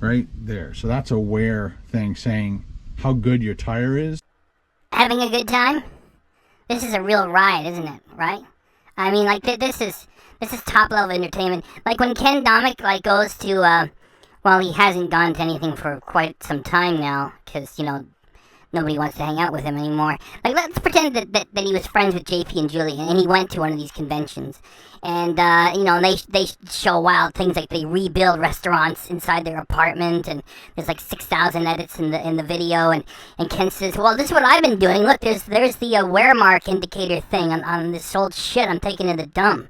Right there. So that's a wear thing saying how good your tire is. Having a good time? This is a real ride, isn't it? Right? I mean, like, this is top level entertainment. Like when Ken Domik goes to well, he hasn't gone to anything for quite some time now, because, you know, nobody wants to hang out with him anymore. Like, let's pretend that he was friends with JP and Julie, and he went to one of these conventions. And, you know, they show wild things, like they rebuild restaurants inside their apartment, and there's like 6,000 edits in the video, and Ken says, well, this is what I've been doing. Look, there's the wear mark indicator thing on this old shit I'm taking to the dump.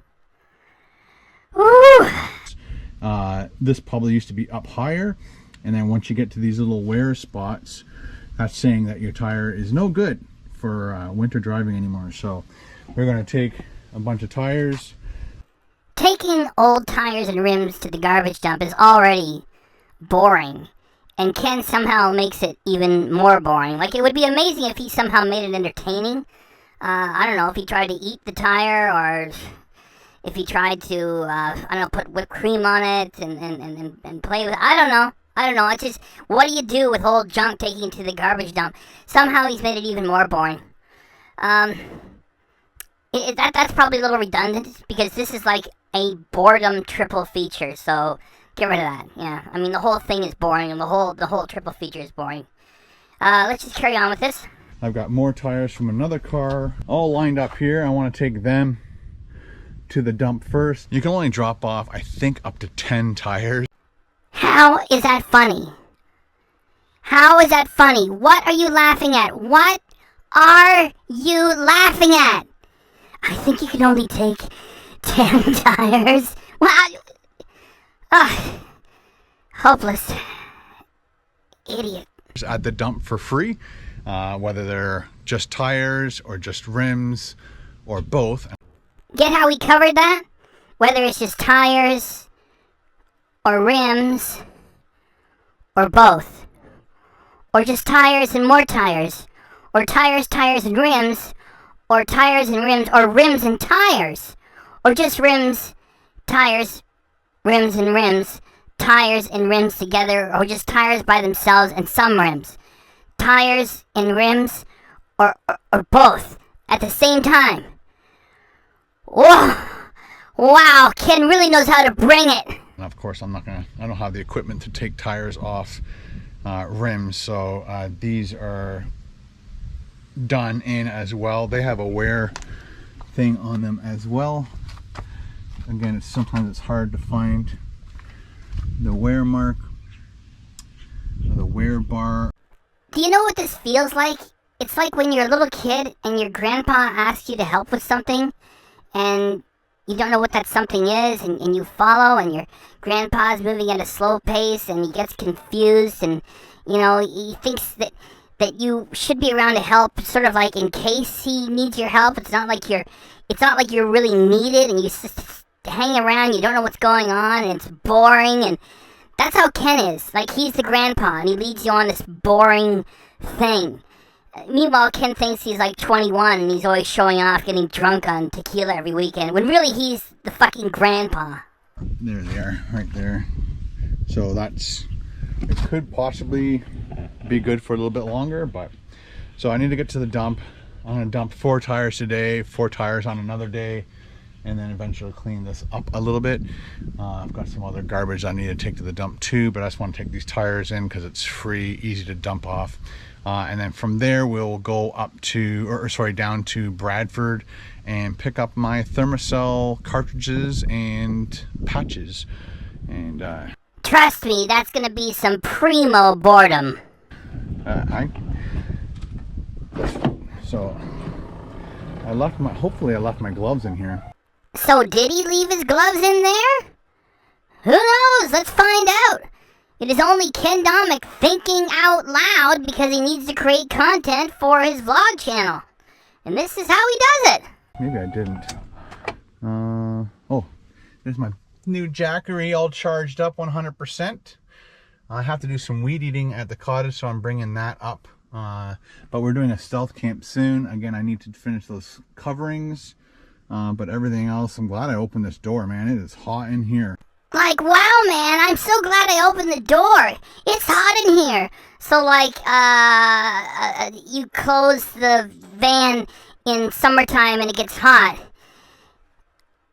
Woo! This probably used to be up higher, and then once you get to these little wear spots, that's saying that your tire is no good for winter driving anymore. So we're going to take a bunch of tires. Taking old tires and rims to the garbage dump is already boring. And Ken somehow makes it even more boring. Like, it would be amazing if he somehow made it entertaining. I don't know, if he tried to eat the tire, or if he tried to, put whipped cream on it and play with it. I don't know. It's just, what do you do with old junk taking it to the garbage dump? Somehow he's made it even more boring. That's probably a little redundant, because this is like a boredom triple feature, so get rid of that. Yeah, I mean, the whole thing is boring, and the whole triple feature is boring. Let's just carry on with this. I've got more tires from another car all lined up here. I want to take them to the dump first. You can only drop off, I think, up to 10 tires. How is that funny? How is that funny? What are you laughing at? What are you laughing at? I think you can only take 10 tires. Wow. Hopeless. Idiot. At the dump for free, whether they're just tires or just rims or both. Get how we covered that? Whether it's just tires or rims or both. Or just tires and more tires. Or tires and rims. Or tires and rims. Or rims and tires. Or just rims, tires, rims and rims. Tires and rims together. Or just tires by themselves and some rims. Tires and rims. Or both at the same time. Whoa! Wow, Ken really knows how to bring it. And of course, I don't have the equipment to take tires off rims, so these are done in as well. They have a wear thing on them as well. Again, sometimes it's hard to find the wear mark or the wear bar. Do you know what this feels like? It's like when you're a little kid and your grandpa asks you to help with something, and you don't know what that something is, and you follow, and your grandpa's moving at a slow pace, and he gets confused, and, you know, he thinks that you should be around to help, sort of like in case he needs your help. It's not like you're really needed, and you just hang around, you don't know what's going on, and it's boring, and that's how Ken is. Like, he's the grandpa, and he leads you on this boring thing. Meanwhile, Ken thinks he's like 21 and he's always showing off getting drunk on tequila every weekend, when really he's the fucking grandpa. There they are, right there. So it could possibly be good for a little bit longer, but so I need to get to the dump. I'm gonna dump 4 tires today, 4 tires on another day, and then eventually clean this up a little bit. I've got some other garbage I need to take to the dump too, but I just want to take these tires in because it's free, easy to dump off. And then from there we'll go up to, down to Bradford and pick up my Thermacell cartridges and patches. And trust me, that's gonna be some primo boredom. Hopefully I left my gloves in here. So did he leave his gloves in there? Who knows? Let's find out. It is only Ken Domik thinking out loud because he needs to create content for his vlog channel. And this is how he does it. Maybe I didn't. There's my new Jackery all charged up 100%. I have to do some weed eating at the cottage, so I'm bringing that up. But we're doing a stealth camp soon. Again, I need to finish those coverings. But everything else, I'm glad I opened this door, man. It is hot in here. Like, wow, man, I'm so glad I opened the door. It's hot in here. So, like, you close the van in summertime and it gets hot.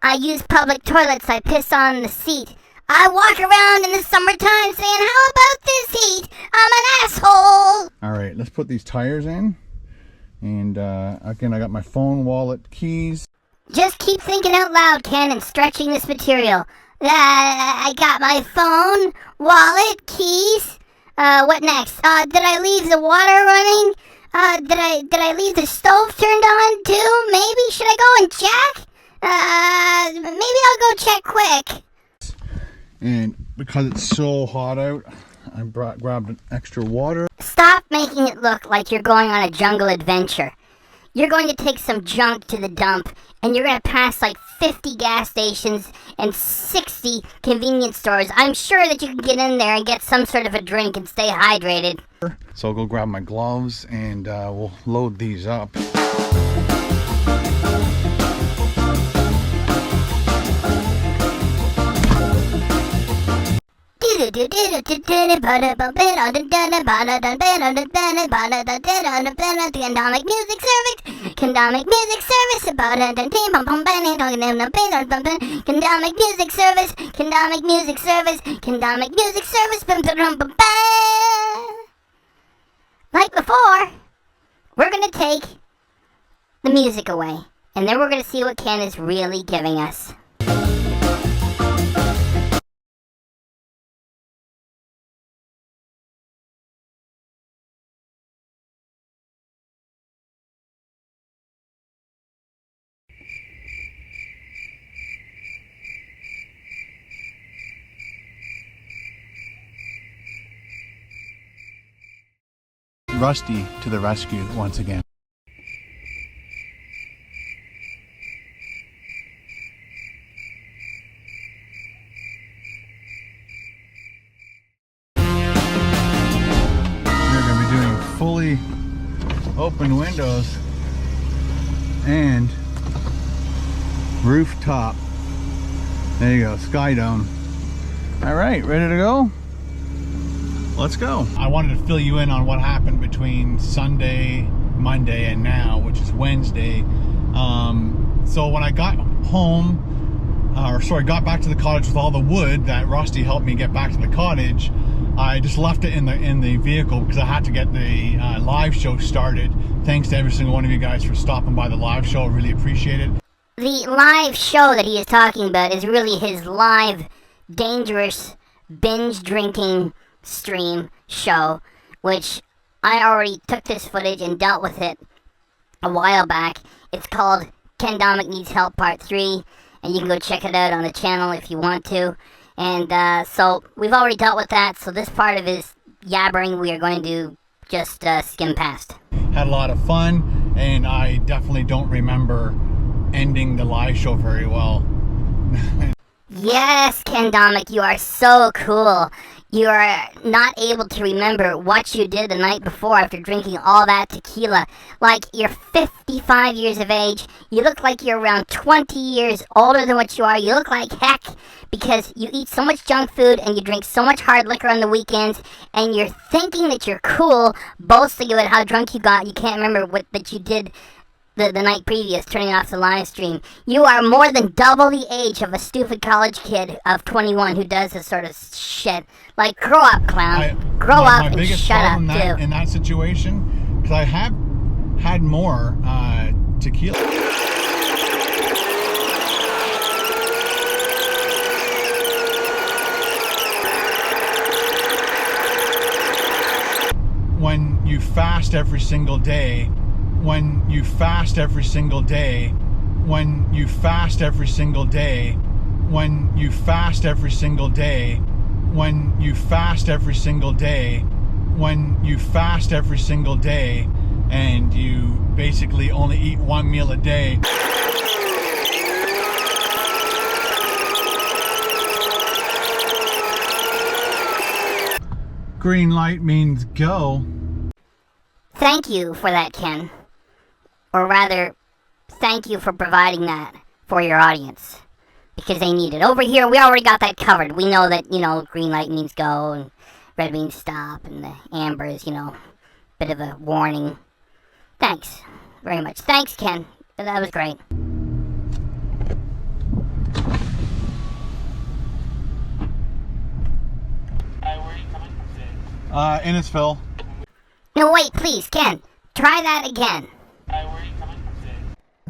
I use public toilets. I piss on the seat. I walk around in the summertime saying, how about this heat? I'm an asshole. All right, let's put these tires in. And, again, I got my phone, wallet, keys. Just keep thinking out loud, Ken, and stretching this material. I got my phone, wallet, keys. What next? Did I leave the water running? Did I leave the stove turned on too? Maybe? Should I go and check? Maybe I'll go check quick. And because it's so hot out, I grabbed an extra water. Stop making it look like you're going on a jungle adventure. you're going to take some junk to the dump, and you're going to pass like 50 gas stations and 60 convenience stores. I'm sure that you can get in there and get some sort of a drink and stay hydrated. So I'll go grab my gloves and we'll load these up. Condomic music service. Condomic music service. Condomic music service. Condomic music service. Condomic music service. Like before, we're gonna take the music away, and then we're gonna see what Ken is really giving us. Rusty to the rescue once again. We're going to be doing fully open windows and rooftop. There you go, sky dome. All right, ready to go? Let's go. I wanted to fill you in on what happened between Sunday, Monday, and now, which is Wednesday. So when I got home, got back to the cottage with all the wood that Rusty helped me get back to the cottage, I just left it in the vehicle because I had to get the live show started. Thanks to every single one of you guys for stopping by the live show. I really appreciate it. The live show that he is talking about is really his live, dangerous, binge drinking stream show, which I already took this footage and dealt with it a while back. It's called Ken Domik Needs Help Part 3, and you can go check it out on the channel if you want to. And so we've already dealt with that, so this part of his yabbering we are going to just skim past. Had a lot of fun, and I definitely don't remember ending the live show very well. Yes, Ken Domik, you are so cool. You are not able to remember what you did the night before after drinking all that tequila. Like, you're 55 years of age. You look like you're around 20 years older than what you are. You look like heck because you eat so much junk food and you drink so much hard liquor on the weekends, and you're thinking that you're cool, boasting about how drunk you got. You can't remember what that you did the night previous, turning off the live stream. You are more than double the age of a stupid college kid of 21 who does this sort of shit. Like, grow up, clown. Grow up and shut up, too. In that situation, because I have had more tequila. When you fast every single day, when you fast every single day, when you fast every single day, when you fast every single day, when you fast every single day, when you fast every single day, and you basically only eat one meal a day. Green light means go. Thank you for that, Ken. Or rather, thank you for providing that for your audience. Because they need it. Over here, we already got that covered. We know that, green light means go, and red means stop, and the amber is, bit of a warning. Thanks very much. Thanks, Ken. That was great. Where are you coming from today? Innisfil. No, wait, please, Ken. Try that again. Where are you coming from today?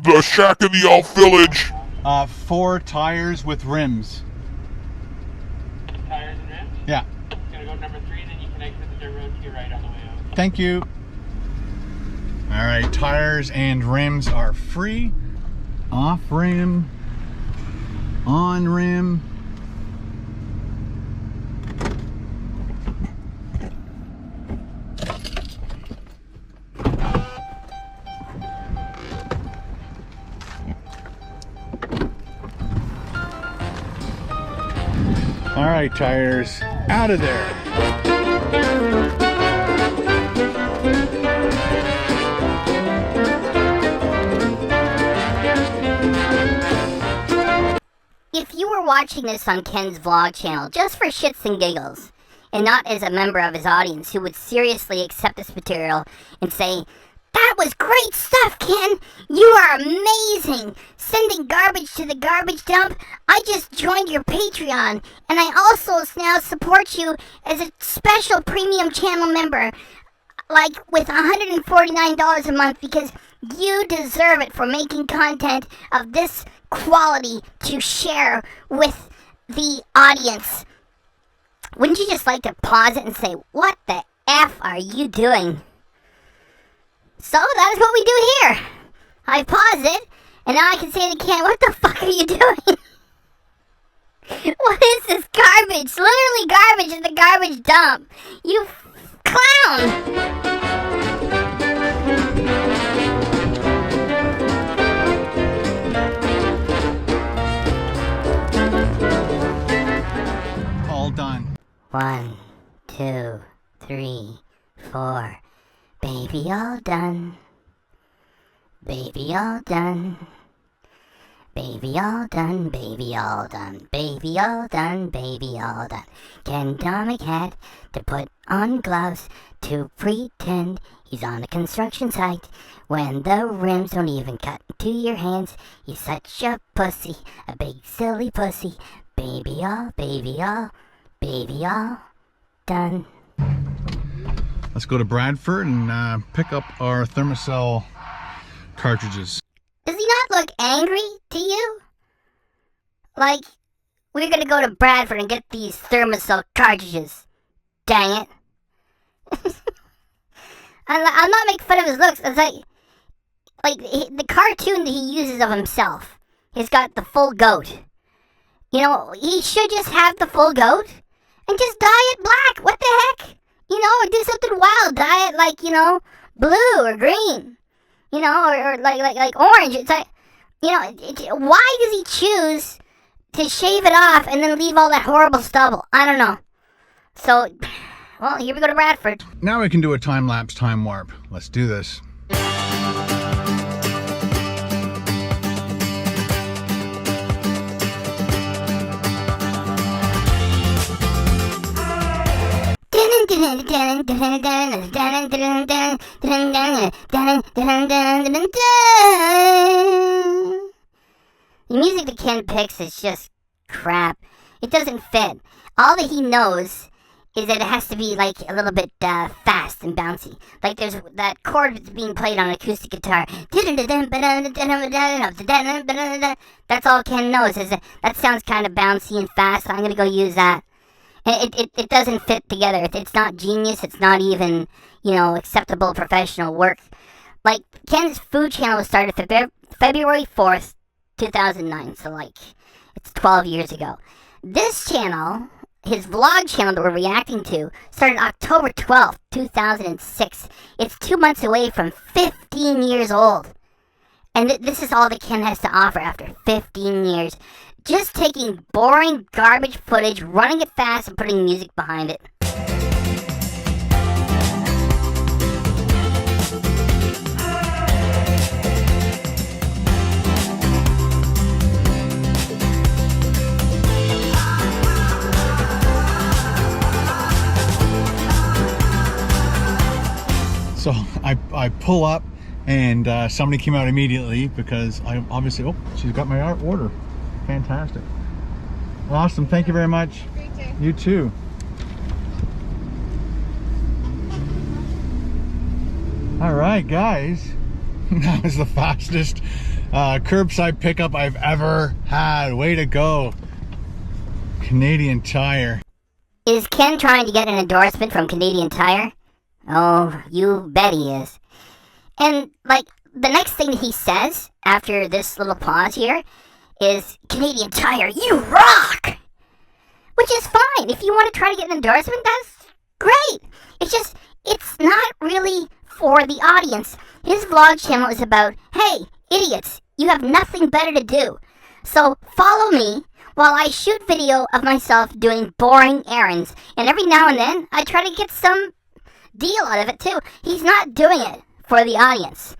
The shack in the Elf Village. 4 tires with rims. Tires and rims? Yeah. Gonna go number 3, then you can exit the dirt road to your right on the way out. Thank you. All right, tires and rims are free. Off rim, on rim. tight tires out of there. If you were watching this on Ken's vlog channel just for shits and giggles, and not as a member of his audience who would seriously accept this material and say, "That was great stuff, Ken! You are amazing! Sending garbage to the garbage dump! I just joined your Patreon, and I also now support you as a special premium channel member, like with $149 a month, because you deserve it for making content of this quality to share with the audience." Wouldn't you just like to pause it and say, "What the F are you doing?" So that is what we do here. I pause it, and now I can say to Ken, "What the fuck are you doing?" What is this garbage? Literally garbage in the garbage dump. You clown! All done. 1, 2, 3, 4. Baby, all done. Baby, all done. Baby, all done. Baby, all done. Baby, all done. Baby, all done. Ken Domik had to put on gloves to pretend he's on a construction site when the rims don't even cut into your hands. He's such a pussy, a big silly pussy. Baby, all done. Let's go to Bradford and pick up our Thermacell cartridges. Does he not look angry to you? Like, we're gonna go to Bradford and get these Thermacell cartridges. Dang it. I'm not making fun of his looks. It's like the cartoon that he uses of himself. He's got the full goat. You know, he should just have the full goat and just dye it black. What the heck? You know, or do something wild. Dye it like, you know, blue or green. You know, or like orange. It's like, you know, why does he choose to shave it off and then leave all that horrible stubble? I don't know. So, well, here we go to Bradford. Now we can do a time-lapse time warp. Let's do this. The music that Ken picks is just crap. It doesn't fit. All that he knows is that it has to be like a little bit fast and bouncy. Like there's that chord that's being played on acoustic guitar. That's all Ken knows, is that sounds kind of bouncy and fast. I'm gonna go use that. It doesn't fit together. It's not genius. It's not even, you know, acceptable professional work. Like, Ken's food channel was started February 4th, 2009. So, like, it's 12 years ago. This channel, his vlog channel that we're reacting to, started October 12th, 2006. It's 2 months away from 15 years old. And this is all that Ken has to offer after 15 years. Just taking boring garbage footage, running it fast, and putting music behind it. So I pull up and somebody came out immediately because I obviously, oh, she's got my order. Fantastic. Awesome. Thank you very much. You too. All right, guys. That was the fastest curbside pickup I've ever had. Way to go. Canadian Tire. Is Ken trying to get an endorsement from Canadian Tire? Oh, you bet he is. And, like, the next thing that he says after this little pause here is, "Canadian Tire, you rock!" Which is fine. If you want to try to get an endorsement, that's great. It's just, it's not really for the audience. His vlog channel is about, hey, idiots, you have nothing better to do. So follow me while I shoot video of myself doing boring errands. And every now and then, I try to get some deal out of it too. He's not doing it for the audience.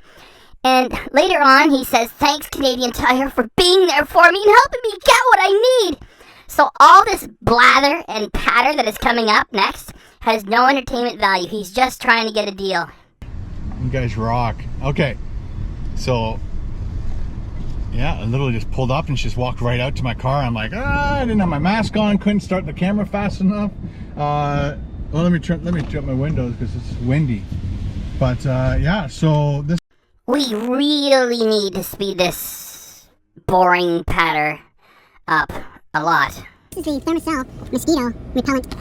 And later on, he says, thanks Canadian Tire for being there for me and helping me get what I need. So all this blather and patter that is coming up next has no entertainment value. He's just trying to get a deal. You guys rock. Okay, so yeah, I literally just pulled up and she just walked right out to my car. I'm like, I didn't have my mask on, couldn't start the camera fast enough. Well, let me jump my windows because it's windy. But yeah, so this. We really need to speed this boring patter up a lot. This is the Thermacell mosquito repellent.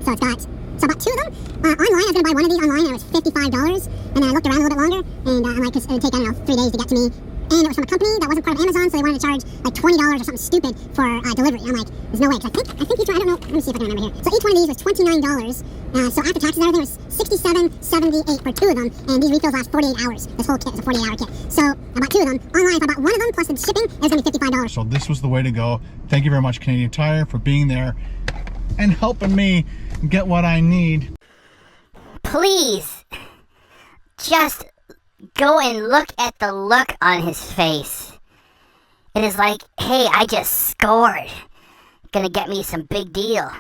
So I bought two of them. Online, I was going to buy one of these online, and it was $55. And then I looked around a little bit longer, and I'm like, because it would take, I don't know, 3 days to get to me. And it was from a company that wasn't part of Amazon, so they wanted to charge like $20 or something stupid for delivery. And I'm like, there's no way. Cause I think each one, I don't know, let me see if I can remember here. So each one of these was $29. So after taxes and everything, it was $67.78 for two of them. And these refills last 48 hours. This whole kit is a 48-hour kit. So I bought two of them. Online, if I bought one of them plus the shipping, it was going to be $55. So this was the way to go. Thank you very much, Canadian Tire, for being there and helping me get what I need. Please, just go and look at the look on his face. It is like, hey, I just scored. Gonna get me some big deal.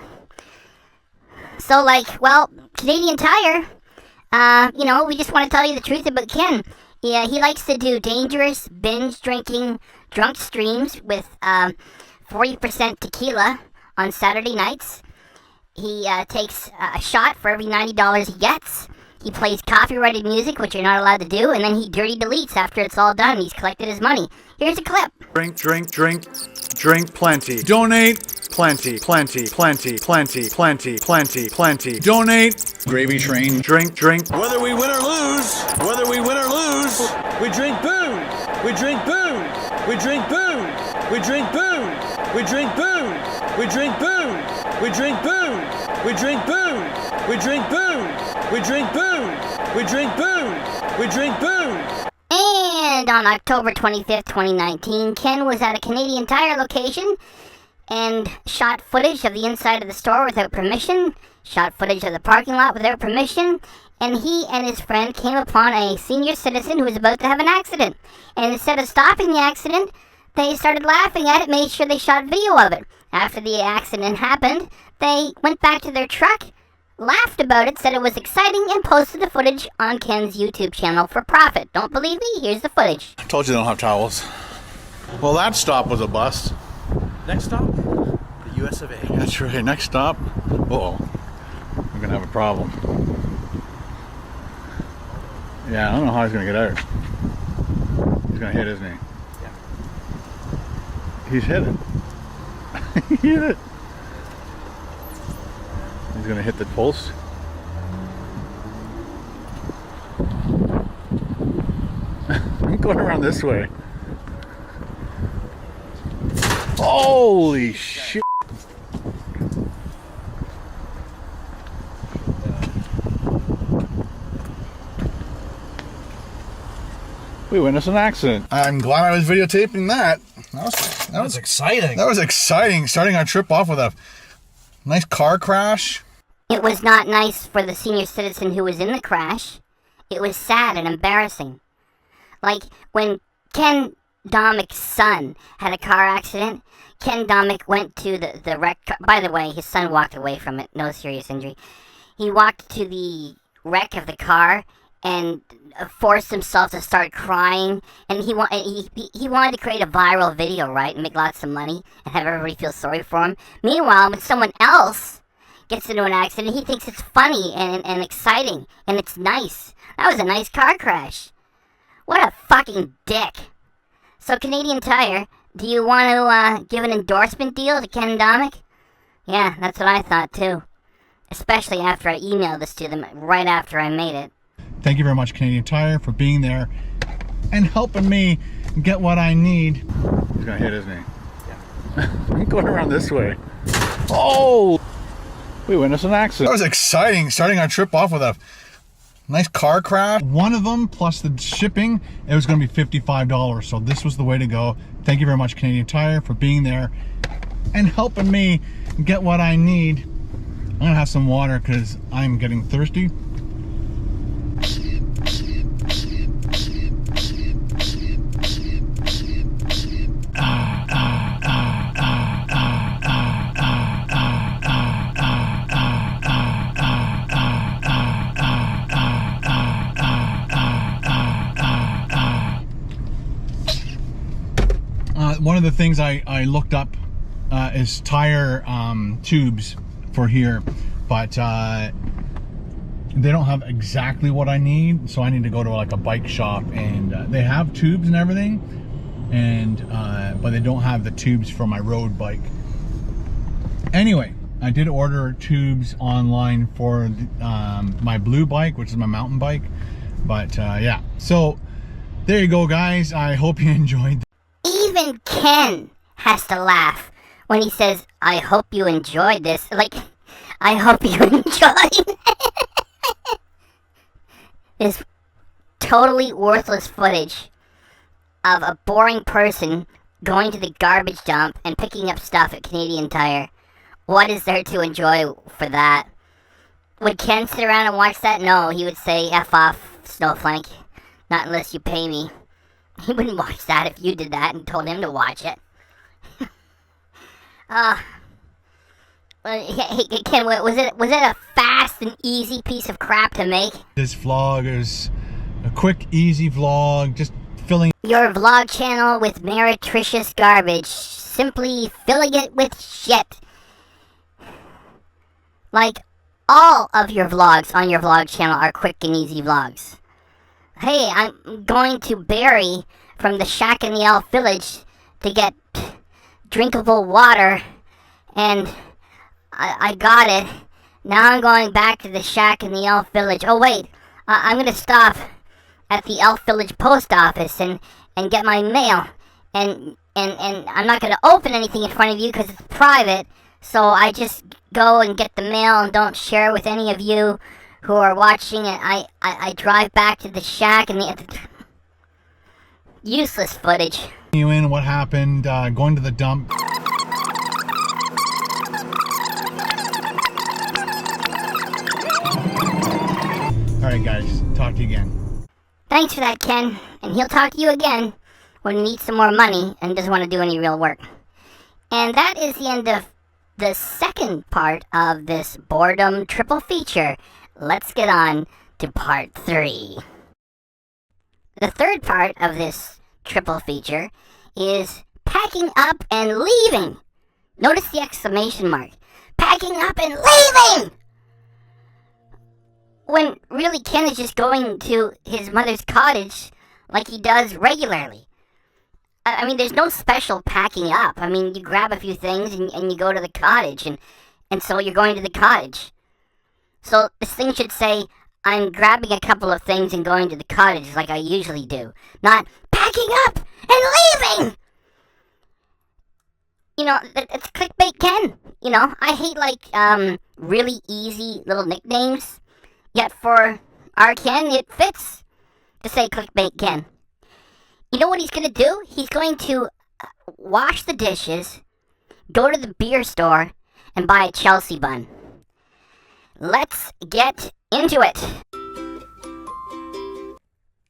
So like, well, Canadian Tire, you know, we just want to tell you the truth about Ken. Yeah, he likes to do dangerous binge drinking drunk streams with 40% tequila on Saturday nights. He takes a shot for every $90 he gets. He plays copyrighted music, which you're not allowed to do, and then he dirty deletes after it's all done. He's collected his money. Here's a clip. Drink, drink, drink, drink plenty. Donate plenty, plenty, plenty, plenty, plenty, plenty, plenty. Donate. Gravy train. Drink, drink. Whether we win or lose, we drink booze. We drink booze. We drink booze. We drink booze. We drink booze. We drink booze. We drink booze. We drink booze. We drink booze. We drink booze. We drink booze. We drink booze. And on October 25th, 2019, Ken was at a Canadian Tire location and shot footage of the inside of the store without permission, shot footage of the parking lot without permission, and he and his friend came upon a senior citizen who was about to have an accident. And instead of stopping the accident, they started laughing at it, made sure they shot video of it. After the accident happened, they went back to their truck, laughed about it, said it was exciting, and posted the footage on Ken's YouTube channel for profit. Don't believe me? Here's the footage. I told you they don't have towels. Well, that stop was a bust. Next stop, the US of A. That's right. Next stop. Uh-oh. We're going to have a problem. Yeah, I don't know how he's going to get out. He's going to hit, isn't he? Yeah. He's hit it. He hit it. He's going to hit the post. I'm going around this way. Holy shit. We witnessed an accident. I'm glad I was videotaping that. That was exciting. That was exciting. Starting our trip off with a nice car crash. It was not nice for the senior citizen who was in the crash. It was sad and embarrassing. Like when Ken Domik's son had a car accident, Ken Domik went to the wreck. By the way, his son walked away from it. No serious injury. He walked to the wreck of the car and forced himself to start crying. And he wanted to create a viral video, right, and make lots of money and have everybody feel sorry for him. Meanwhile, when someone else gets into an accident, he thinks it's funny and exciting and it's nice. That was a nice car crash. What a fucking dick. So Canadian Tire, do you want to give an endorsement deal to Ken Domik? Yeah, that's what I thought too. Especially after I emailed this to them right after I made it. Thank you very much, Canadian Tire, for being there and helping me get what I need. He's gonna hit, isn't he? Yeah. I'm going around this way. Oh! We witnessed an accident. That was exciting. Starting our trip off with a nice car crash. One of them plus the shipping, it was going to be $55. So this was the way to go. Thank you very much, Canadian Tire, for being there and helping me get what I need. I'm gonna have some water because I'm getting thirsty. One of the things I looked up is tire tubes for here, but they don't have exactly what I need, so I need to go to like a bike shop, and they have tubes and everything, and but they don't have the tubes for my road bike. Anyway, I did order tubes online for my blue bike, which is my mountain bike, but yeah, so there you go, guys. I hope you enjoyed. Even Ken has to laugh when he says, I hope you enjoyed this. Like, I hope you enjoyed this totally worthless footage of a boring person going to the garbage dump and picking up stuff at Canadian Tire. What is there to enjoy for that? Would Ken sit around and watch that? No, he would say, F off, Snowflake. Not unless you pay me. He wouldn't watch that if you did that and told him to watch it. Hey, Ken, was it a fast and easy piece of crap to make? This vlog is a quick, easy vlog, just filling your vlog channel with meretricious garbage, simply filling it with shit. Like all of your vlogs on your vlog channel are quick and easy vlogs. Hey, I'm going to Barrie from the shack in the Elf Village to get drinkable water, and I got it. Now I'm going back to the shack in the Elf Village. Oh wait, I'm gonna stop at the Elf Village post office and get my mail, and I'm not gonna open anything in front of you because it's private, so I just go and get the mail and don't share with any of you who are watching it. I drive back to the shack and the useless footage. You in what happened, going to the dump. Alright guys, talk to you again. Thanks for that, Ken, and he'll talk to you again when he needs some more money and doesn't want to do any real work. And that is the end of the second part of this Boredom triple feature. Let's get on to part 3. The third part of this triple feature is packing up and leaving. Notice the exclamation mark. Packing up and leaving! When really Ken is just going to his mother's cottage like he does regularly. I mean, there's no special packing up. I mean, you grab a few things and you go to the cottage, and so you're going to the cottage. So this thing should say, I'm grabbing a couple of things and going to the cottage like I usually do. Not packing up and leaving! You know, it's clickbait Ken. You know, I hate like really easy little nicknames. Yet for our Ken, it fits to say clickbait Ken. You know what he's going to do? He's going to wash the dishes, go to the beer store, and buy a Chelsea bun. Let's get into it.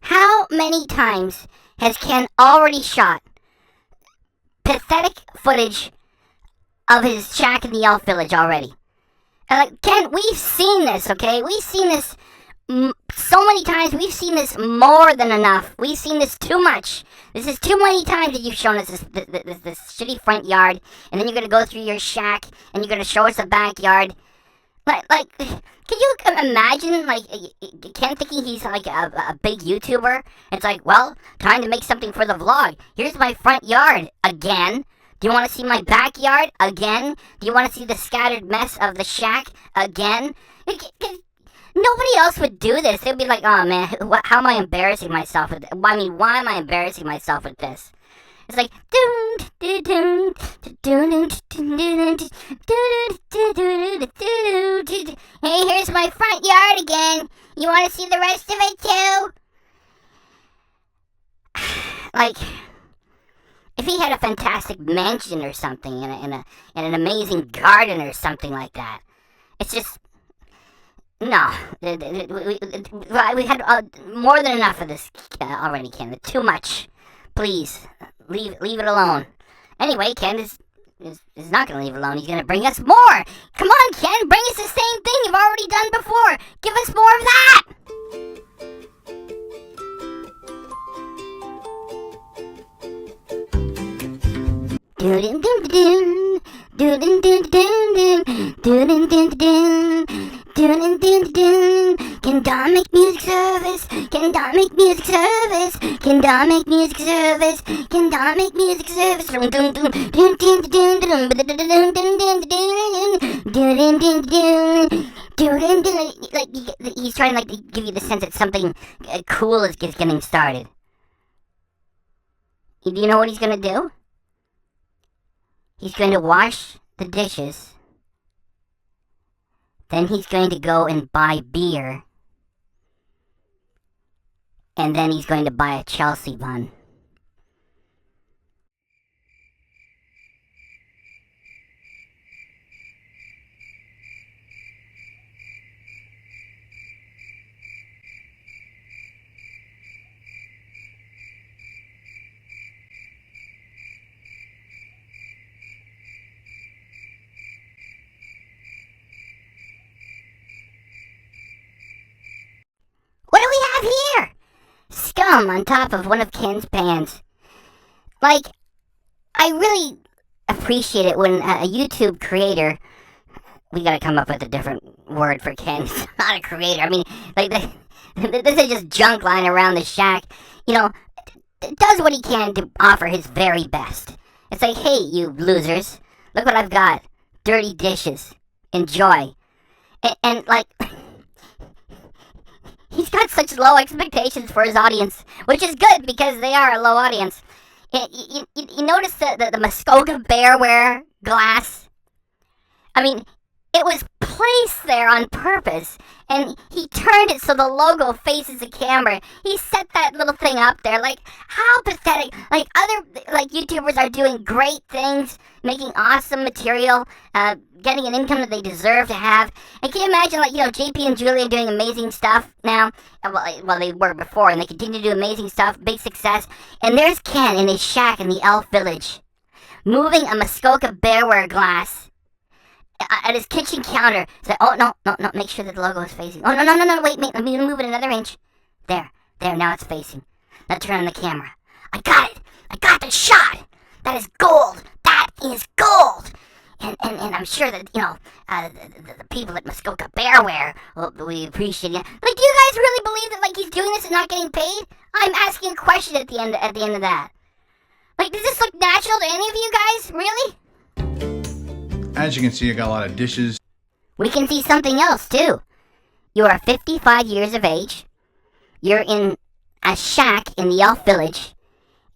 How many times has Ken already shot pathetic footage of his shack in the Elf Village already? Ken, we've seen this, okay? We've seen this so many times. We've seen this more than enough. We've seen this too much. This is too many times that you've shown us this shitty front yard, and then you're gonna go through your shack, and you're gonna show us the backyard. Like, can you imagine, like, Ken thinking he's like a big YouTuber? It's like, well, time to make something for the vlog. Here's my front yard again. Do you want to see my backyard again? Do you want to see the scattered mess of the shack again? Nobody else would do this. They'd be like, oh man, how am I embarrassing myself with this? I mean, why am I embarrassing myself with this? It's like, hey, here's my front yard again. You want to see the rest of it too? Like, If he had a fantastic mansion or something, in an amazing garden or something like that. It's just, no. We had more than enough of this already, Ken. Too much. Please, leave it alone. Anyway, Ken is not going to leave it alone. He's going to bring us more. Come on, Ken, bring us the same thing you've already done before. Give us more of that. Can Domik music service? Can Domik music service? Can Domik music service? Can Domik music service? Like he's trying to like give you the sense that something cool is getting started. Do you know what he's gonna do? He's going to wash the dishes. Then he's going to go and buy beer. And then he's going to buy a Chelsea bun. What do we have here? Scum on top of one of Ken's pans. Like, I really appreciate it when a YouTube creator, we gotta come up with a different word for Ken. He's not a creator. I mean, like, this is just junk lying around the shack. You know, does what he can to offer his very best. It's like, hey, you losers, look what I've got. Dirty dishes. Enjoy. And like... He's got such low expectations for his audience, which is good because they are a low audience. You notice the Muskoka Bearware glass? I mean, it was placed there on purpose, and he turned it so the logo faces the camera. He set that little thing up there. Like, how pathetic. Like, other YouTubers are doing great things, making awesome material, getting an income that they deserve to have. And can you imagine, JP and Julia doing amazing stuff now? Well, they were before, and they continue to do amazing stuff, big success. And there's Ken in his shack in the Elf Village, moving a Muskoka Bearware glass at his kitchen counter. So, oh, no, make sure that the logo is facing. Oh, no, wait, let me move it another inch. There, now it's facing. Now turn on the camera. I got it. I got the shot. That is gold. That is gold. And I'm sure that, the people at Muskoka Bearware will appreciate it. Like, do you guys really believe that, he's doing this and not getting paid? I'm asking a question at the end of that. Like, does this look natural to any of you guys? Really? As you can see, I got a lot of dishes. We can see something else, too. You are 55 years of age. You're in a shack in the Elf Village.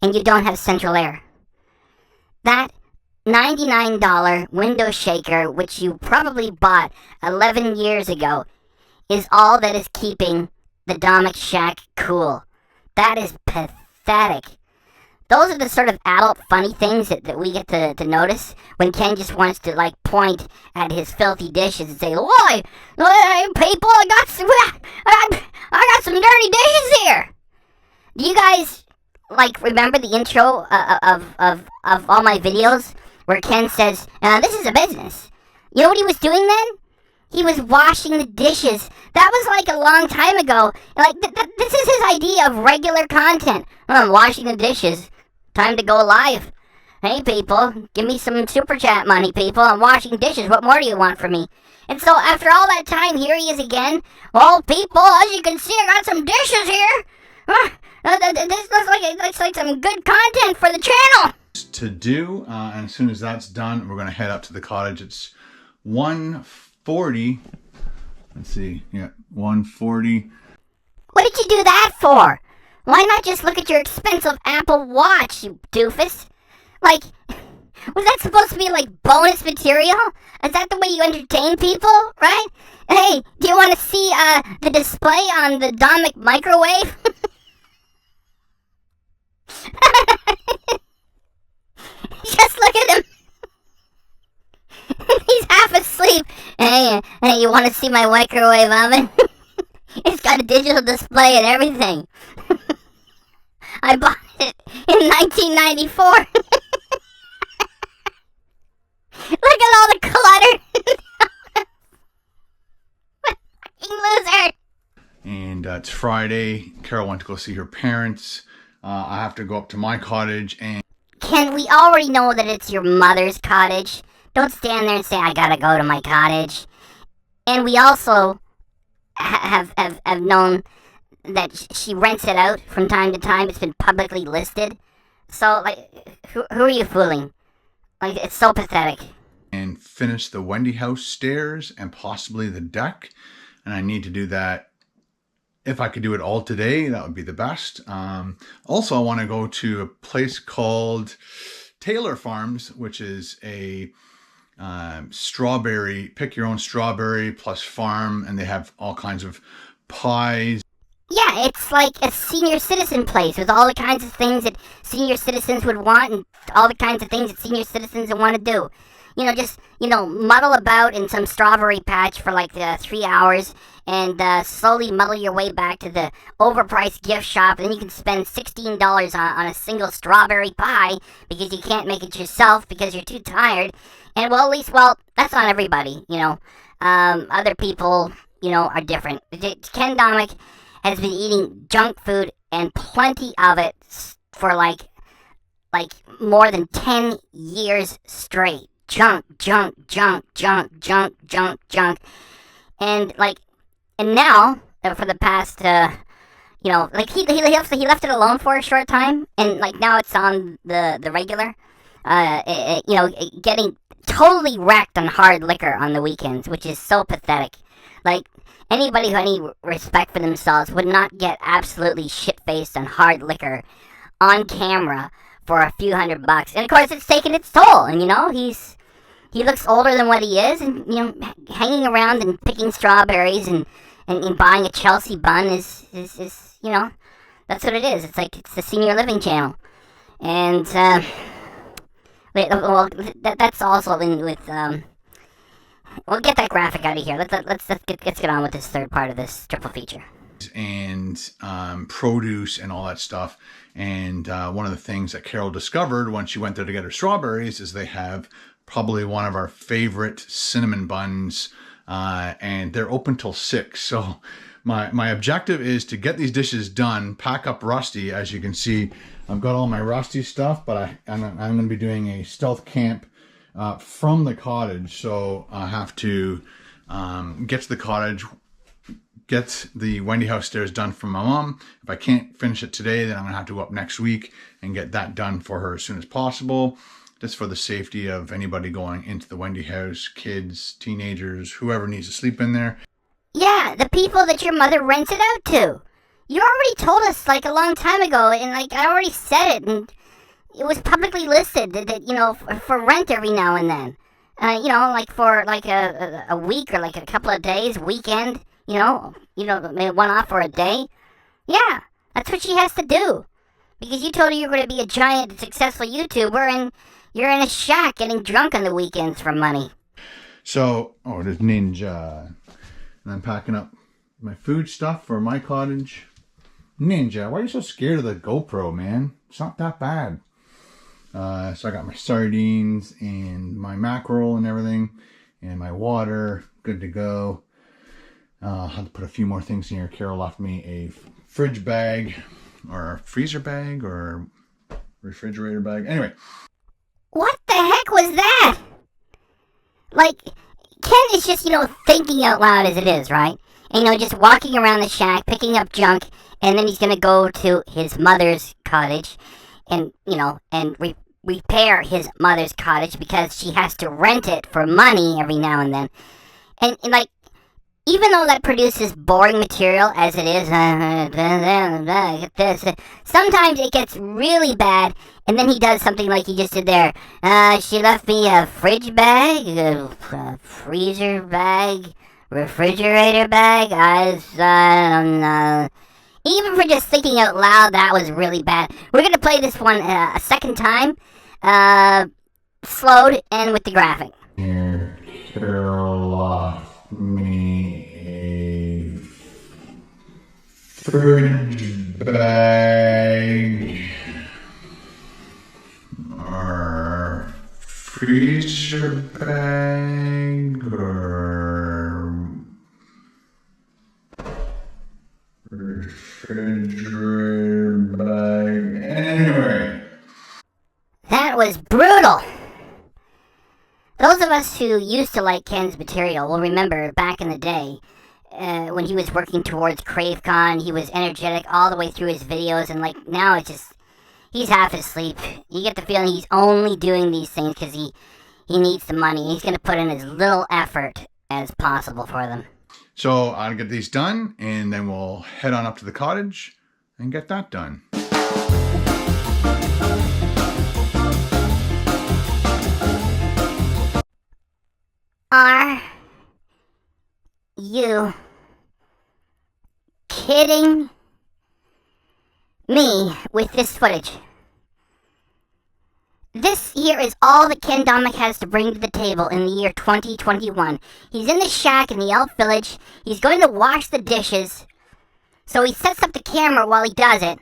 And you don't have central air. That $99 window shaker, which you probably bought 11 years ago, is all that is keeping the Domik shack cool. That is pathetic. Those are the sort of adult funny things that we get to notice when Ken just wants to, point at his filthy dishes and say, "Why, people, I got some dirty dishes here." Do you guys, remember the intro of all my videos where Ken says, "This is a business"? You know what he was doing then? He was washing the dishes. That was a long time ago. This is his idea of regular content. I'm washing the dishes. Time to go live. Hey, people, give me some super chat money, people. I'm washing dishes. What more do you want from me? And so after all that time, here he is again. Well, people, as you can see, I got some dishes here. This looks like some good content for the channel. To do, and as soon as that's done, we're going to head up to the cottage. It's 1:40. Let's see. Yeah, 1:40. What did you do that for? Why not just look at your expensive Apple Watch, you doofus? Was that supposed to be bonus material? Is that the way you entertain people, right? Hey, do you want to see the display on the Domik microwave? sleep. Hey, you want to see my microwave oven? It's got a digital display and everything. I bought it in 1994. Look at all the clutter. Fucking loser. And it's Friday. Carol went to go see her parents. I have to go up to my cottage and... Ken, we already know that it's your mother's cottage. Don't stand there and say, I gotta go to my cottage. And we also have known that she rents it out from time to time. It's been publicly listed. So, like, who are you fooling? Like, it's so pathetic. And finish the Wendy house stairs and possibly the deck. And I need to do that. If I could do it all today, that would be the best. Also, I want to go to a place called Taylor Farms, which is a strawberry, pick your own strawberry plus farm, and they have all kinds of pies. Yeah, it's like a senior citizen place with all the kinds of things that senior citizens would want and all the kinds of things that senior citizens would want to do. You know, just, muddle about in some strawberry patch for like 3 hours and slowly muddle your way back to the overpriced gift shop. And then you can spend $16 on a single strawberry pie because you can't make it yourself because you're too tired. And, well, at least, that's not everybody, Other people, are different. Ken Domik has been eating junk food and plenty of it for like more than 10 years straight. Junk. And now, for the past, he left it alone for a short time, and now it's on the regular, getting totally wrecked on hard liquor on the weekends, which is so pathetic. Anybody who had any respect for themselves would not get absolutely shit-faced on hard liquor on camera for a few $100. And of course, it's taken its toll, and he looks older than what he is, and hanging around and picking strawberries and buying a Chelsea bun is that's what it is. It's the senior living channel, and that's also in with we'll get that graphic out of here. Let's get on with this third part of this triple feature. And produce and all that stuff. And one of the things that Carol discovered when she went there to get her strawberries is they have probably one of our favorite cinnamon buns, and they're open till 6. So my objective is to get these dishes done, pack up Rusty. As you can see, I've got all my Rusty stuff, but I'm going to be doing a stealth camp from the cottage. So I have to get to the cottage, get the Wendy house stairs done for my mom. If I can't finish it today, then I'm going to have to go up next week and get that done for her as soon as possible. Just for the safety of anybody going into the Wendy house, kids, teenagers, whoever needs to sleep in there. Yeah, the people that your mother rents it out to. You already told us a long time ago, and I already said it, and it was publicly listed that for rent every now and then. For a week or a couple of days, weekend, one off for a day. Yeah, that's what she has to do. Because you told her you were going to be a giant, successful YouTuber, and you're in a shack getting drunk on the weekends for money. So, there's Ninja. And I'm packing up my food stuff for my cottage. Ninja, why are you so scared of the GoPro, man? It's not that bad. So I got my sardines and my mackerel and everything. And my water, good to go. I'll have to put a few more things in here. Carol left me a fridge bag, or a freezer bag, or refrigerator bag. Anyway. What the heck was that? Ken is just, thinking out loud as it is, right? And, just walking around the shack, picking up junk, and then he's going to go to his mother's cottage and, repair his mother's cottage because she has to rent it for money every now and then. And even though that produces boring material as it is, sometimes it gets really bad, and then he does something like he just did there. She left me a fridge bag, a freezer bag, refrigerator bag. Even for just thinking out loud, that was really bad. We're going to play this one a second time, slowed and with the graphic. Here, Carol bought me a fridge bag or freezer bag or refrigerator bag. Anyway. That was brutal. Those of us who used to like Ken's material will remember back in the day when he was working towards CraveCon, he was energetic all the way through his videos, and like now it's just, he's half asleep. You get the feeling he's only doing these things because he needs the money. He's going to put in as little effort as possible for them. So I'll get these done, and then we'll head on up to the cottage and get that done. Are you kidding me with this footage? This here is all that Ken Domik has to bring to the table in the year 2021. He's in the shack in the Elf Village. He's going to wash the dishes. So he sets up the camera while he does it.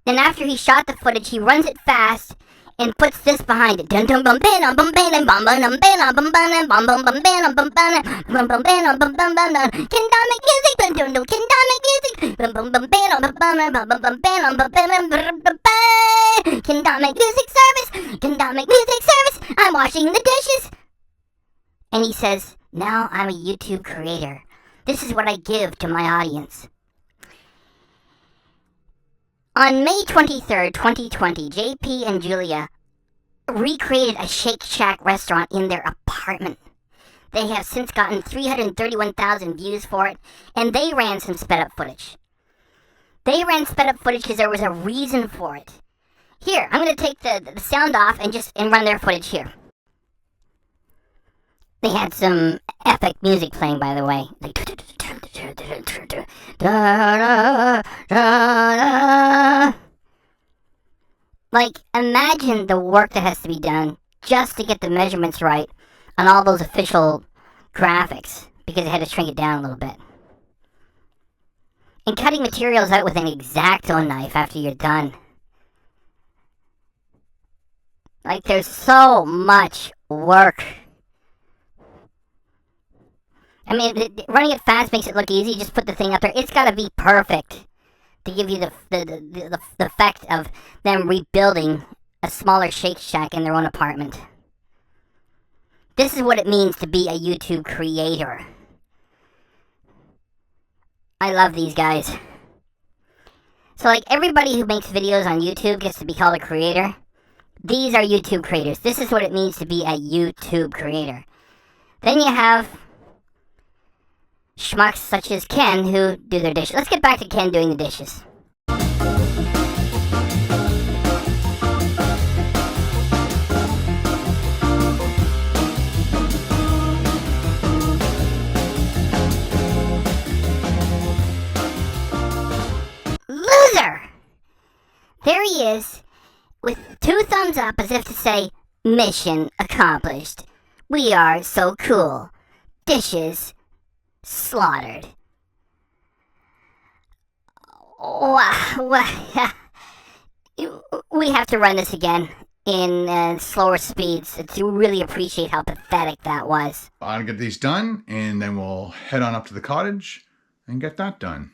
Then after he shot the footage, he runs it fast and puts this behind it. Ken Domik music. Ken Domik music service. Ken Domik music service. I'm washing the dishes. And he says, now I'm a YouTube creator. This is what I give to my audience. On May 23rd, 2020, JP and Julia recreated a Shake Shack restaurant in their apartment. They have since gotten 331,000 views for it, and they ran some sped-up footage. They ran sped-up footage because there was a reason for it. Here, I'm going to take the sound off and run their footage here. They had some epic music playing, by the way. Like, imagine the work that has to be done just to get the measurements right on all those official graphics, because they had to shrink it down a little bit. And cutting materials out with an X-Acto knife after you're done. Like, there's so much work. I mean, running it fast makes it look easy. Just put the thing up there. It's got to be perfect to give you the effect of them rebuilding a smaller Shake Shack in their own apartment. This is what it means to be a YouTube creator. I love these guys. So, like, everybody who makes videos on YouTube gets to be called a creator. These are YouTube creators. This is what it means to be a YouTube creator. Then you have schmucks such as Ken who do their dishes. Let's get back to Ken doing the dishes. Loser! There he is, with 2 thumbs up as if to say, mission accomplished. We are so cool. Dishes slaughtered. We have to run this again in slower speeds to really appreciate how pathetic that was. I'll get these done, and then we'll head on up to the cottage and get that done.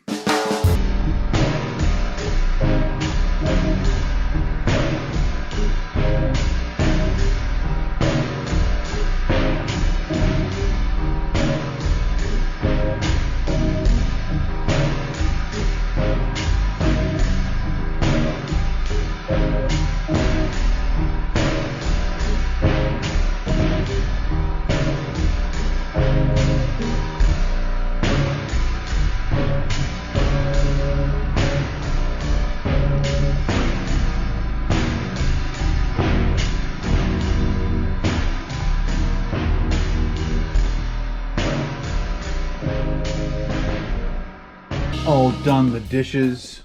All done the dishes.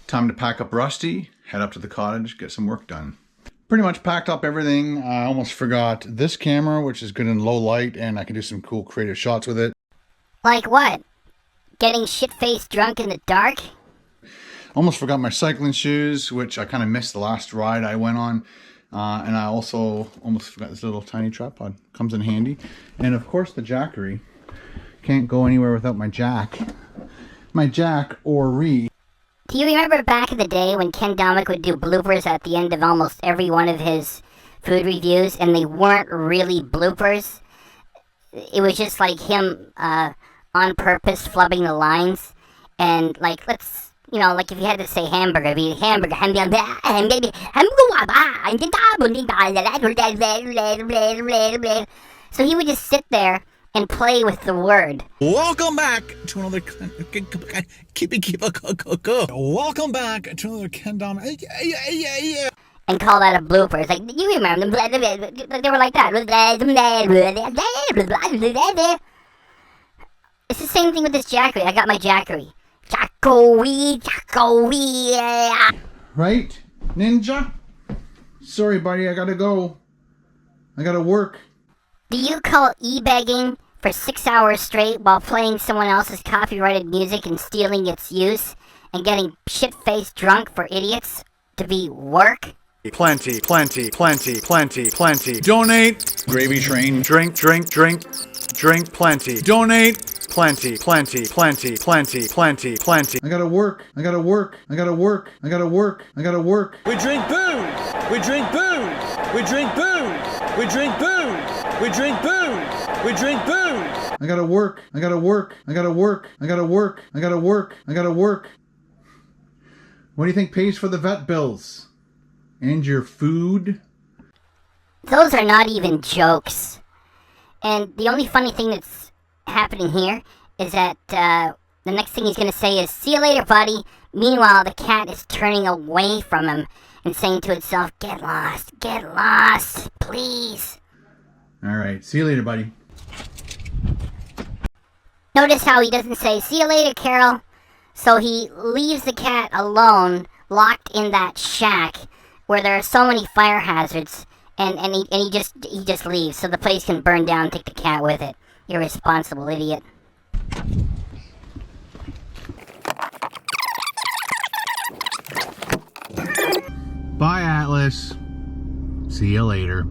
Time to pack up Rusty, head up to the cottage, get some work done. pretty much packed up everything. I almost forgot this camera, which is good in low light, and I can do some cool creative shots with it. Like what? Getting shit-faced drunk in the dark? Almost forgot my cycling shoes, which I kind of missed the last ride I went on. And I also almost forgot this little tiny tripod. Comes in handy. And of course the jackery. Can't go anywhere without my jack. My jack or re. Do you remember back in the day when Ken Domik would do bloopers at the end of almost every one of his food reviews, and they weren't really bloopers? It was just like him on purpose flubbing the lines. And like, let's, you know, like if you had to say hamburger, it'd be hamburger, so he would just sit there and play with the word. Welcome back to another Welcome back to another Ken Domik. Yeah. And call that a blooper. It's like, you remember them? They were like that. It's the same thing with this jackery. I got my jackery. Jackery. Right, Ninja? Sorry, buddy, I gotta go. I gotta work. Do you call e-begging for 6 hours straight while playing someone else's copyrighted music and stealing its use and getting shit-faced drunk for idiots to be work? Plenty. Donate. Gravy train. Drink. Plenty. Donate. Plenty. I gotta work. We drink booze. We drink booze. We drink booze. We drink booze. We drink booze. We drink booze. I gotta work. What do you think pays for the vet bills? And your food? Those are not even jokes. And the only funny thing that's happening here is that the next thing he's going to say is, "See you later, buddy." Meanwhile, the cat is turning away from him and saying to itself, get lost, please." Alright, see you later, buddy. Notice how he doesn't say, "See you later, Carol." So he leaves the cat alone, locked in that shack where there are so many fire hazards, and he just leaves so the place can burn down and take the cat with it. Irresponsible idiot. Bye, Atlas. See you later.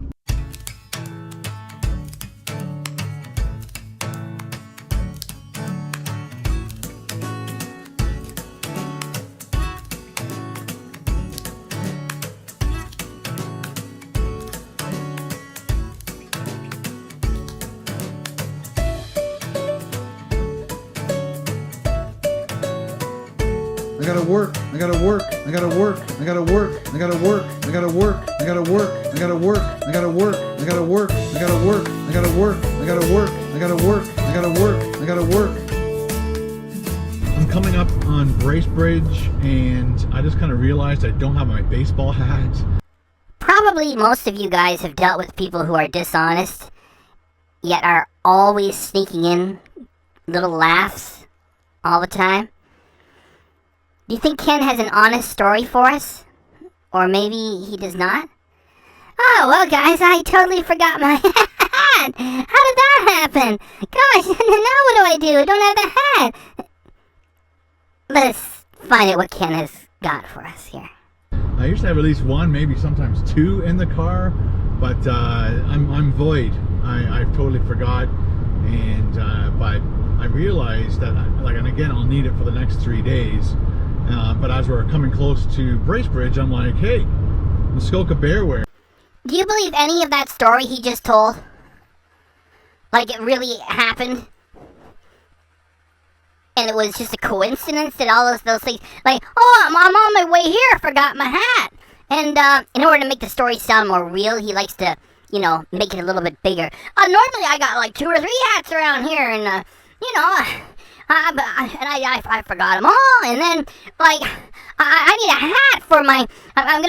I gotta work. I'm coming up on Bracebridge, and I just kind of realized I don't have my baseball hat. Probably most of you guys have dealt with people who are dishonest, yet are always sneaking in little laughs all the time. Do you think Ken has an honest story for us? Or maybe he does not? Oh, well, guys, I totally forgot my hat. How did that happen? Gosh, now what do? I don't have the hat. Let's find out what Ken has got for us here. I used to have at least one, maybe sometimes two in the car, but I'm void. I totally forgot, and but I realized that, and again, I'll need it for the next 3 days. But as we're coming close to Bracebridge, I'm like, hey, Muskoka Bearware. Do you believe any of that story he just told? Like it really happened? And it was just a coincidence that all those things, like, oh, I'm on my way here, forgot my hat. And in order to make the story sound more real, he likes to, make it a little bit bigger. Normally I got like 2 or 3 hats around here, and, I forgot them all, and then, like, I need a hat for my, I'm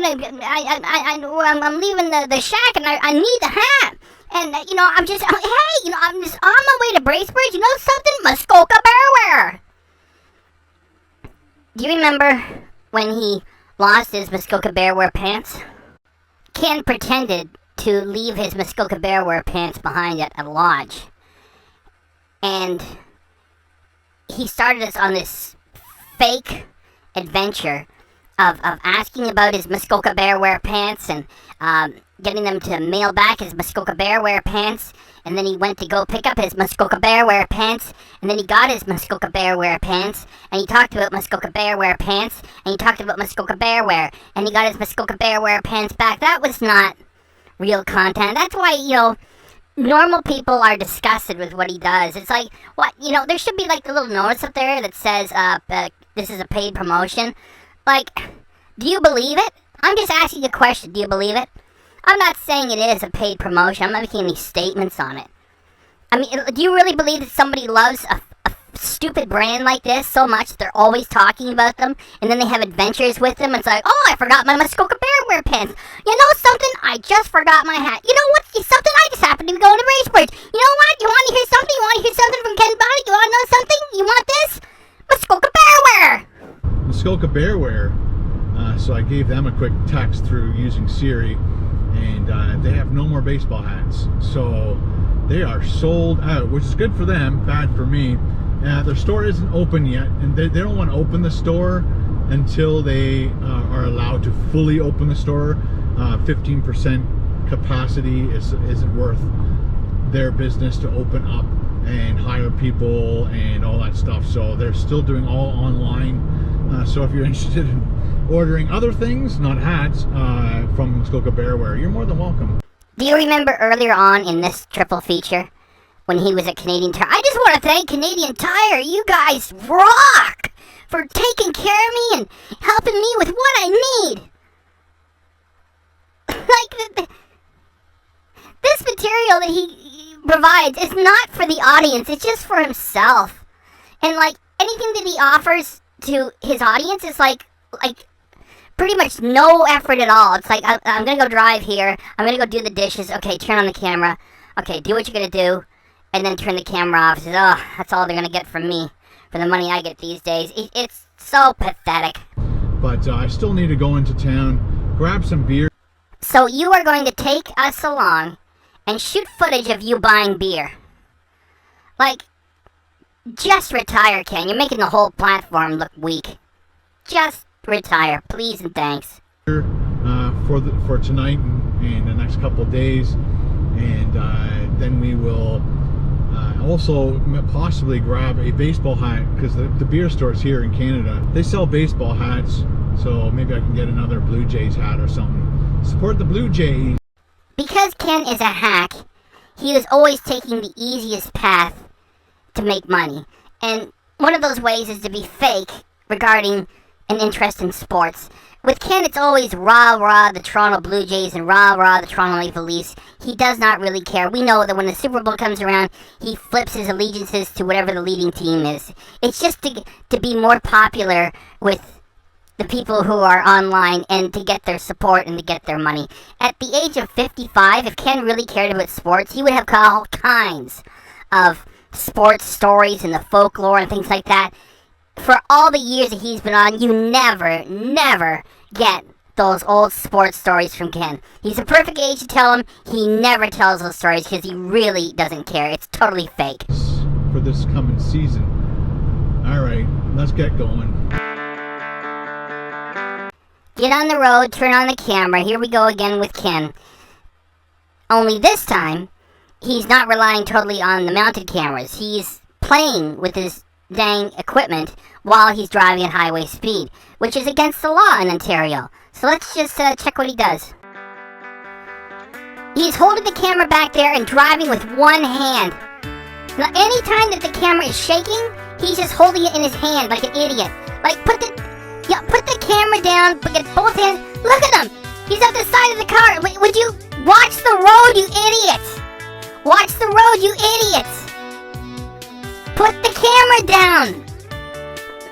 leaving the shack, and I need the hat, and, I'm just, hey, I'm just on my way to Bracebridge, something? Muskoka Bearware! Do you remember when he lost his Muskoka Bearware pants? Ken pretended to leave his Muskoka bear wear pants behind at a lodge. And he started us on this fake adventure of asking about his Muskoka bear wear pants and getting them to mail back his Muskoka bear wear pants. And then he went to go pick up his Muskoka bear wear pants. And then he got his Muskoka bear wear pants. And he talked about Muskoka bear wear pants. And he talked about Muskoka bear wear. And he got his Muskoka bear wear pants back. That was not real content. That's why, normal people are disgusted with what he does. It's like, what, there should be like a little notice up there that says, this is a paid promotion. Like, do you believe it? I'm just asking a question. Do you believe it? I'm not saying it is a paid promotion. I'm not making any statements on it. I mean, do you really believe that somebody loves a stupid brand like this so much that they're always talking about them, and then they have adventures with them? It's like, oh, I forgot my Muskoka bear wear pants. You know something? I just forgot my hat. You know what? Something, I just happened to be going to Bracebridge. You know what? You want to hear something? You want to hear something from Ken Bonnet? You want to know something? You want this? Muskoka bear wear. Muskoka bear wear. So I gave them a quick text through using Siri, and they have no more baseball hats. So they are sold out, which is good for them, bad for me. Their store isn't open yet, and they don't want to open the store until they are allowed to fully open the store. 15% capacity isn't worth their business to open up and hire people and all that stuff. So they're still doing all online. So if you're interested in ordering other things, not hats, from Muskoka bear wear, you're more than welcome. Do you remember earlier on in this triple feature when he was at Canadian Tire? I just want to thank Canadian Tire. You guys rock for taking care of me and helping me with what I need. Like, this material that he provides is not for the audience. It's just for himself. And, like, anything that he offers to his audience is, like pretty much no effort at all. It's like, I'm going to go drive here. I'm going to go do the dishes. Okay, turn on the camera. Okay, do what you're going to do. And then turn the camera off. Says, oh, that's all they're going to get from me for the money I get these days. It's so pathetic. But I still need to go into town, grab some beer. So you are going to take us along and shoot footage of you buying beer. Like, just retire, Ken. You're making the whole platform look weak. Just retire, please and thanks. For tonight and the next couple of days, and then we will also possibly grab a baseball hat, because the beer stores here in Canada, they sell baseball hats, so maybe I can get another Blue Jays hat or something. Support the Blue Jays. Because Ken is a hack, he is always taking the easiest path to make money, and one of those ways is to be fake regarding an interest in sports. With Ken, it's always rah-rah the Toronto Blue Jays and rah-rah the Toronto Maple Leafs. He does not really care. We know that when the Super Bowl comes around, he flips his allegiances to whatever the leading team is. It's just to be more popular with the people who are online and to get their support and to get their money. At the age of 55, if Ken really cared about sports, he would have all kinds of sports stories and the folklore and things like that. For all the years that he's been on, you never get those old sports stories from Ken. He's a perfect age to tell them. He never tells those stories because he really doesn't care. It's totally fake. For this coming season. Alright, let's get going. Get on the road, turn on the camera. Here we go again with Ken. Only this time, he's not relying totally on the mounted cameras. He's playing with his dang equipment while he's driving at highway speed, which is against the law in Ontario. So let's just check what he does. He's holding the camera back there and driving with one hand. Now, anytime that the camera is shaking, he's just holding it in his hand like an idiot. Like, put the camera down, get both hands. Look at him! He's at the side of the car. Would you watch the road, you idiots? Watch the road, you idiots! Put the camera down!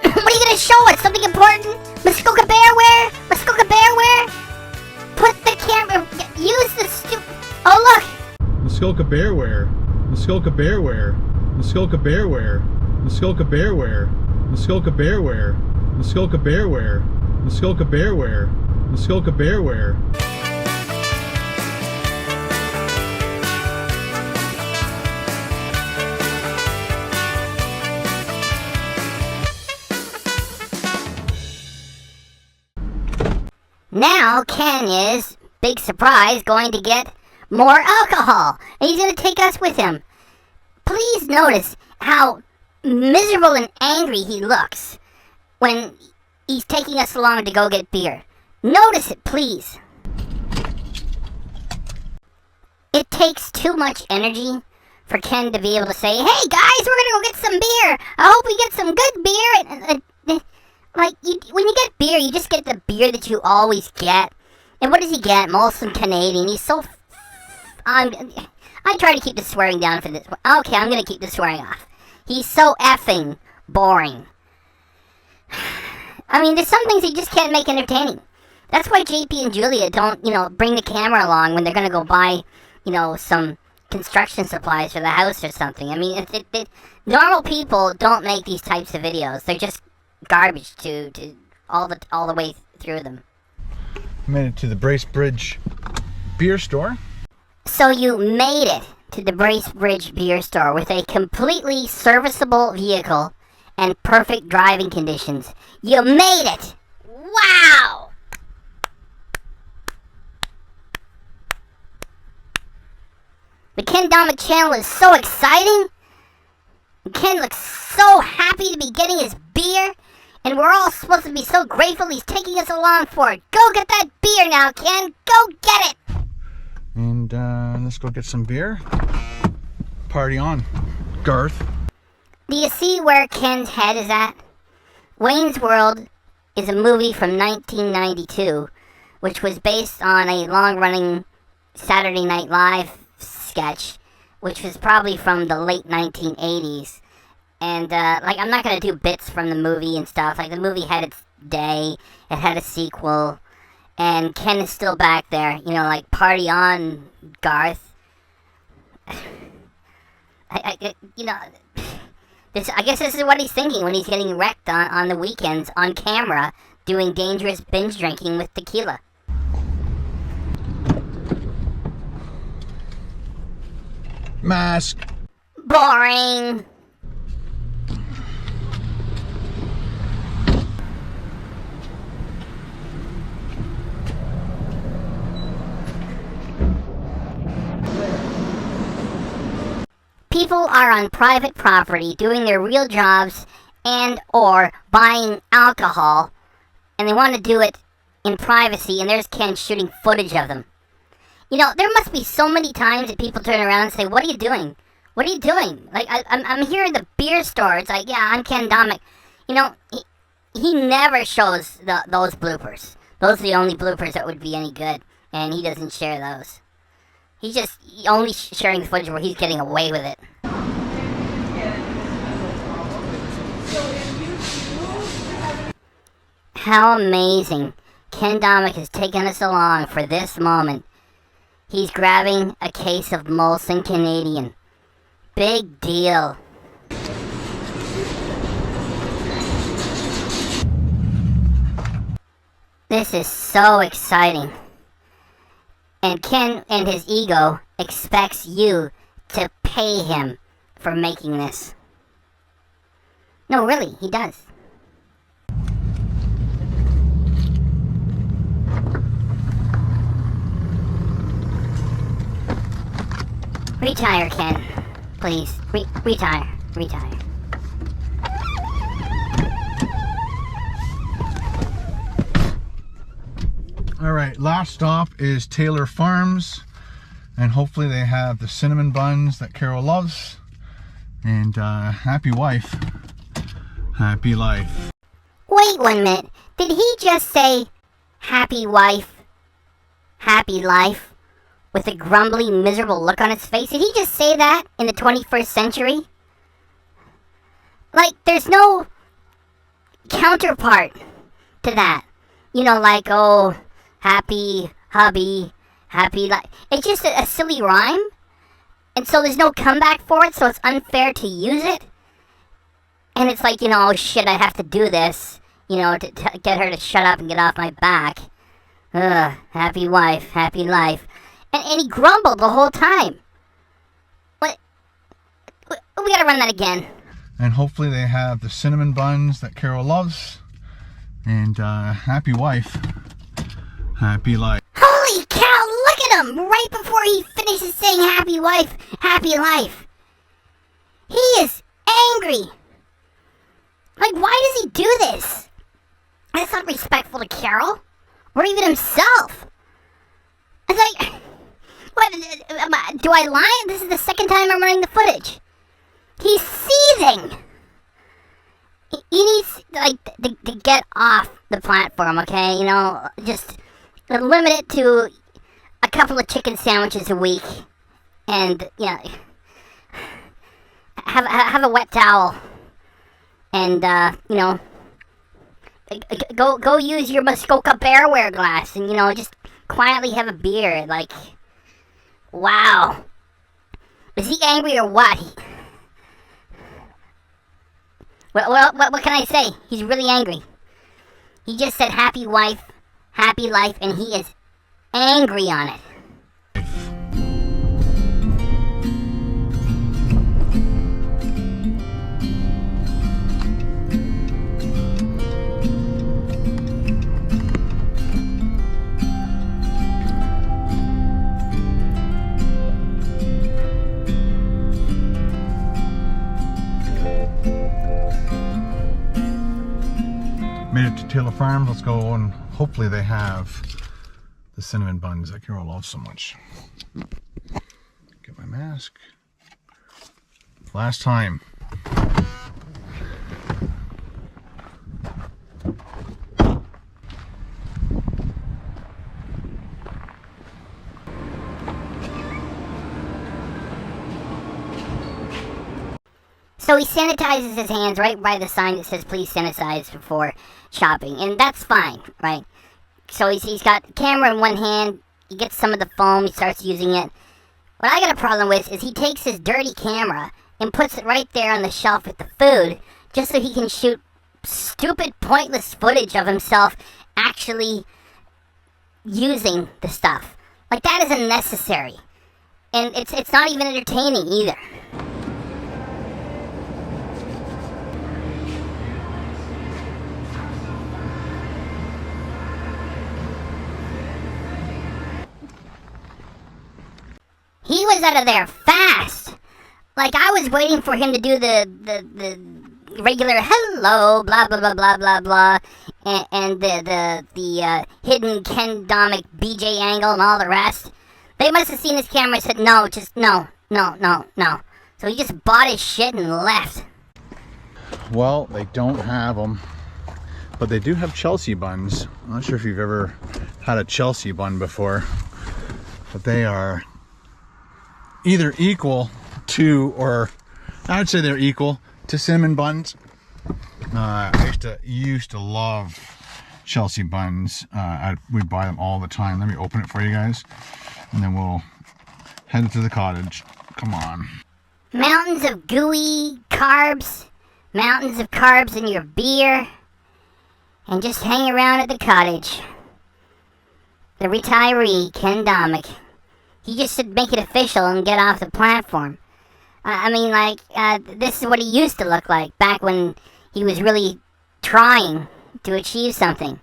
What are you gonna show us? Something important? Muskoka bear wear? Muskoka bear wear? Put the camera... Use the stupid... Oh, look! Muskoka bear wear. Muskoka bear wear. Muskoka bear wear. Muskoka bear wear. Muskoka bear wear. Muskoka bear wear. Muskoka bear wear. Muskoka bear wear. Now Ken is, big surprise, going to get more alcohol. And he's going to take us with him. Please notice how miserable and angry he looks when he's taking us along to go get beer. Notice it, please. It takes too much energy for Ken to be able to say, "Hey guys, we're gonna go get some beer. I hope we get some good beer." When you get beer, you just get the beer that you always get. And what does he get? Molson Canadian. He's so. I try to keep the swearing down for this. Okay, I'm gonna keep the swearing off. He's so effing boring. I mean, there's some things you just can't make entertaining. That's why JP and Julia don't, bring the camera along when they're gonna go buy, some construction supplies for the house or something. I mean, normal people don't make these types of videos. They're just garbage to all the way through them. Made it to the Bracebridge beer store. So you made it to the Bracebridge beer store with a completely serviceable vehicle and perfect driving conditions. You made it! Wow! The Ken Domik channel is so exciting. Ken looks so happy to be getting his beer. And we're all supposed to be so grateful he's taking us along for it. Go get that beer now, Ken. Go get it. And let's go get some beer. Party on, Garth. Do you see where Ken's head is at? Wayne's World is a movie from 1992, which was based on a long-running Saturday Night Live sketch, which was probably from the late 1980s. And, I'm not going to do bits from the movie and stuff. The movie had its day. It had a sequel. And Ken is still back there. Party on, Garth. I guess this is what he's thinking when he's getting wrecked on the weekends on camera doing dangerous binge drinking with tequila. Mask. Boring. People are on private property doing their real jobs and or buying alcohol, and they want to do it in privacy, and there's Ken shooting footage of them. There must be so many times that people turn around and say, "What are you doing? What are you doing?" I'm here in the beer store. It's like, yeah, I'm Ken Domik. He never shows those bloopers. Those are the only bloopers that would be any good, and he doesn't share those. He's just only sharing the footage where he's getting away with it. How amazing. Ken Domik has taken us along for this moment. He's grabbing a case of Molson Canadian. Big deal. This is so exciting. And Ken and his ego expects you to pay him for making this. No, really, he does. Retire, Ken. Please. Retire. Retire. All right, last stop is Taylor Farms, and hopefully they have the cinnamon buns that Carol loves. And happy wife, happy life. Wait 1 minute. Did he just say happy wife, happy life with a grumbly, miserable look on his face? Did he just say that in the 21st century? There's no counterpart to that. Oh, happy hubby, happy life. It's just a silly rhyme. And so there's no comeback for it, so it's unfair to use it. And it's like, oh shit, I have to do this, to get her to shut up and get off my back. Ugh, happy wife, happy life. And he grumbled the whole time. What? We gotta run that again. And hopefully they have the cinnamon buns that Carol loves. And happy wife, Happy life. Holy cow, look at him! Right before he finishes saying happy wife, happy life. He is angry. Like, why does he do this? That's not respectful to Carol. Or even himself. It's like, what, do I lie? This is the second time I'm running the footage. He's seething. He needs, like, to get off the platform, okay? You know, just limit it to a couple of chicken sandwiches a week. And, you know, have a wet towel. And, you know, go use your Muskoka Bearware glass and, you know, just quietly have a beer. Like, wow. Is he angry or what? Well, what can I say? He's really angry. He just said happy wife, happy life, and he is angry on it. Made it to Taylor Farms. Let's go and hopefully they have the cinnamon buns that Carol loves so much. Get my mask. Last time. So he sanitizes his hands right by the sign that says please sanitize before shopping, and that's fine, right? So he's got the camera in one hand, he gets some of the foam, he starts using it. What I got a problem with is he takes his dirty camera and puts it right there on the shelf with the food, just so he can shoot stupid, pointless footage of himself actually using the stuff. Like, that is unnecessary. And it's not even entertaining either. He was out of there fast. Like, I was waiting for him to do the regular hello, blah, blah, blah, blah, blah, blah, and the hidden Ken Domik BJ angle and all the rest. They must have seen his camera and said, no, just no. So he just bought his shit and left. Well, they don't have them, but they do have Chelsea buns. I'm not sure if you've ever had a Chelsea bun before, but they are either equal to, or I would say they're equal to cinnamon buns. I used to love Chelsea buns. We'd buy them all the time. Let me open it for you guys, and then we'll head to the cottage. Come on. Mountains of gooey carbs, mountains of carbs in your beer, and just hang around at the cottage. The retiree, Ken Domik. He just should make it official and get off the platform. I mean, like, this is what he used to look like back when he was really trying to achieve something.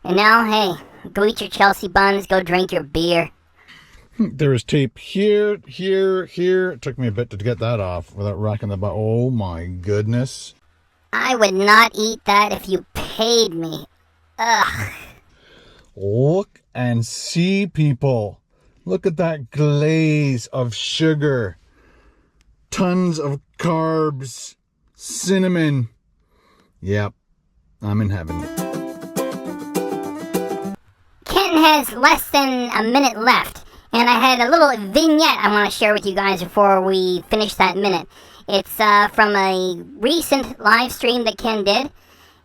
And now, hey, go eat your Chelsea buns, go drink your beer. There was tape here. It took me a bit to get that off without racking the butt. Oh my goodness. I would not eat that if you paid me. Ugh. Look and see, people. Look at that glaze of sugar. Tons of carbs. Cinnamon. Yep, I'm in heaven. Ken has less than a minute left. And I had a little vignette I want to share with you guys before we finish that minute. It's from a recent live stream that Ken did.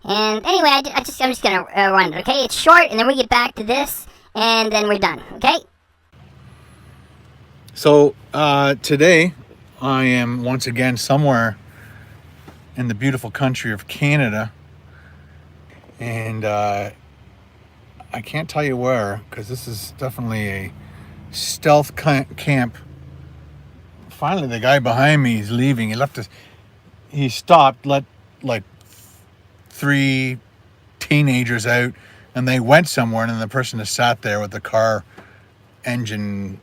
And anyway, I'm just going to run it, okay? It's short, and then we get back to this, and then we're done, okay? So today I am once again somewhere in the beautiful country of Canada, and I can't tell you where, because this is definitely a stealth camp. Finally, the guy behind me is leaving. He stopped, let like 3 teenagers out, and they went somewhere, and then the person just sat there with the car engine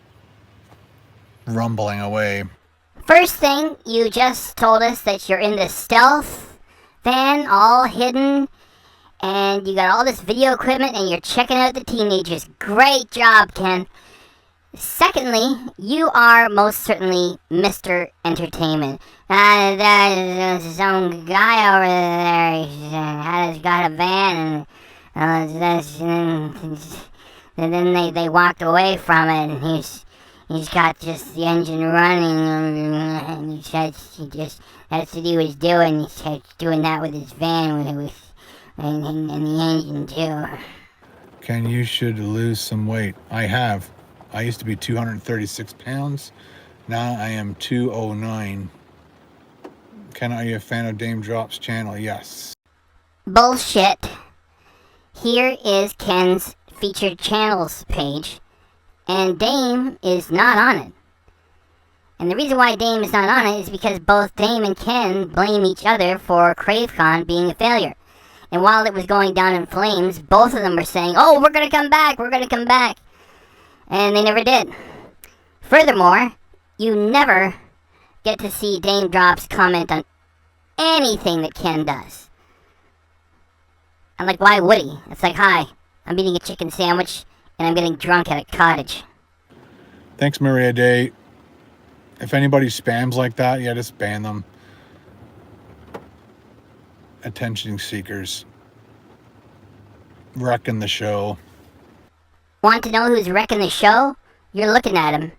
rumbling away. First thing, you just told us that you're in this stealth van, all hidden, and you got all this video equipment, and you're checking out the teenagers. Great job, Ken. Secondly, you are most certainly Mr. Entertainment. There's some guy over there has got a van, and then they walked away from it, and he's got just the engine running, and he said that's what he was doing. He said doing that with his van, and the engine too. Ken, you should lose some weight. I have. I used to be 236 pounds. Now I am 209. Ken, are you a fan of Dame Drop's channel? Yes. Bullshit. Here is Ken's featured channels page, and Dame is not on it. And the reason why Dame is not on it is because both Dame and Ken blame each other for CraveCon being a failure. And while it was going down in flames, both of them were saying, oh, we're going to come back, we're going to come back. And they never did. Furthermore, you never get to see Dame Drops comment on anything that Ken does. And like, why would he? It's like, hi, I'm eating a chicken sandwich, and I'm getting drunk at a cottage. Thanks, Maria Day. If anybody spams like that, yeah, just ban them. Attention seekers. Wrecking the show. Want to know who's wrecking the show? You're looking at him.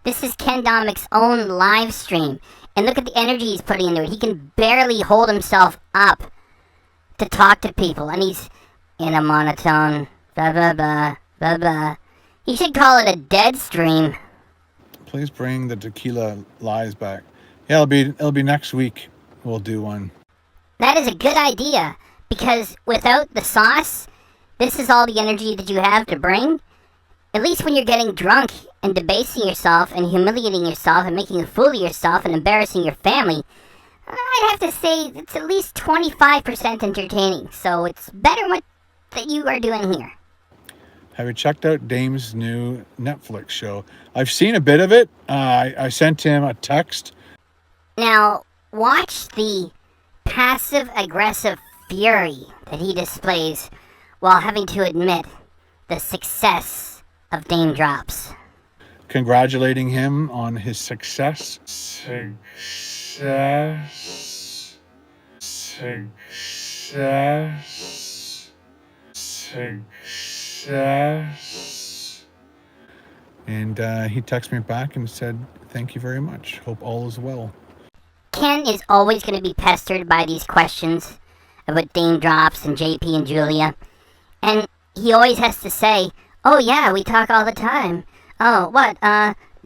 This is Ken Domik's own live stream. And look at the energy he's putting into it. He can barely hold himself up to talk to people. And he's in a monotone. Blah, blah, blah, blah, blah. He should call it a dead stream. Please bring the tequila lies back. Yeah, it'll be next week. We'll do one. That is a good idea. Because without the sauce, this is all the energy that you have to bring. At least when you're getting drunk and debasing yourself and humiliating yourself and making a fool of yourself and embarrassing your family, I'd have to say it's at least 25% entertaining. So it's better what that you are doing here. Have you checked out Dame's new Netflix show? I've seen a bit of it. I sent him a text. Now, watch the passive-aggressive fury that he displays while having to admit the success of Dame Drops. Congratulating him on his success. And he texted me back and said, thank you very much. Hope all is well. Ken is always going to be pestered by these questions about Dame Drops and JP and Julia. And he always has to say, oh yeah, we talk all the time. Oh, what,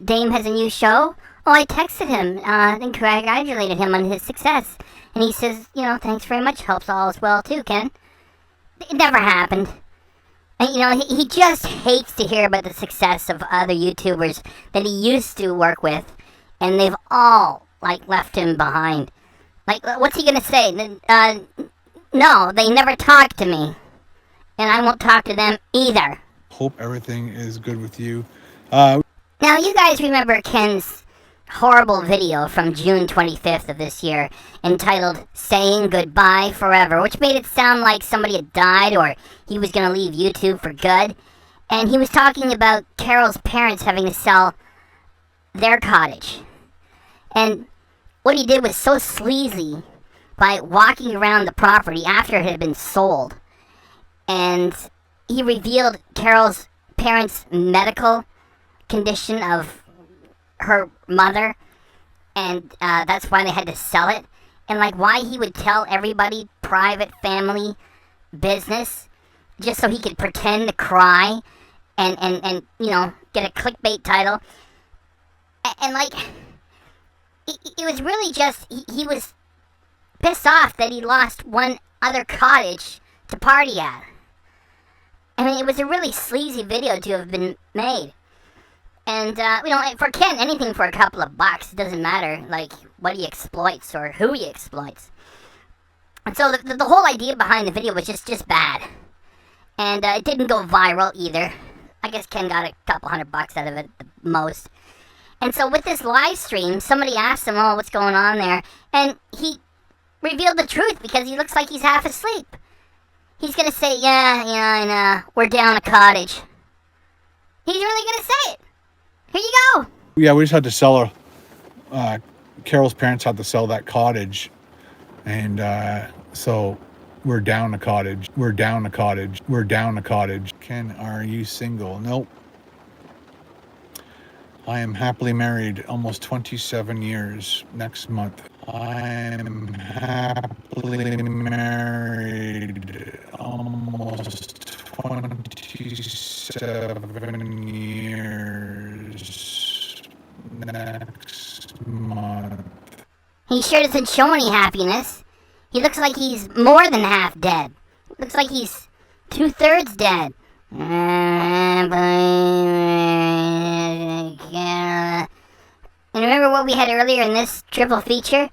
Dame has a new show? Oh, I texted him and congratulated him on his success. And he says, thanks very much, hopes all is well too, Ken. It never happened. And, he just hates to hear about the success of other YouTubers that he used to work with. And they've all, left him behind. What's he gonna say? No, they never talked to me. And I won't talk to them either. Hope everything is good with you. Now, you guys remember Ken's horrible video from June 25th of this year entitled Saying Goodbye Forever, which made it sound like somebody had died or he was going to leave YouTube for good. And he was talking about Carol's parents having to sell their cottage. And what he did was so sleazy by walking around the property after it had been sold. And he revealed Carol's parents' medical condition of her mother, and that's why they had to sell it, and why he would tell everybody private family business just so he could pretend to cry and get a clickbait title, and it was really just he was pissed off that he lost one other cottage to party at. I mean, it was a really sleazy video to have been made. And, for Ken, anything for a couple of bucks, it doesn't matter, what he exploits or who he exploits. And so the whole idea behind the video was just bad. And it didn't go viral either. I guess Ken got a couple $100 out of it at the most. And so with this live stream, somebody asked him, oh, what's going on there? And he revealed the truth because he looks like he's half asleep. He's going to say, yeah, we're down a cottage. He's really going to say it. Here you go. Yeah, we just had to sell Carol's parents had to sell that cottage. And so we're down a cottage. We're down a cottage. We're down a cottage. Ken, are you single? Nope. I am happily married almost 27 years next month. I'm happily married almost 27 years next month. He sure doesn't show any happiness. He looks like he's more than half dead. Looks like he's 2/3 dead. And remember what we had earlier in this triple feature?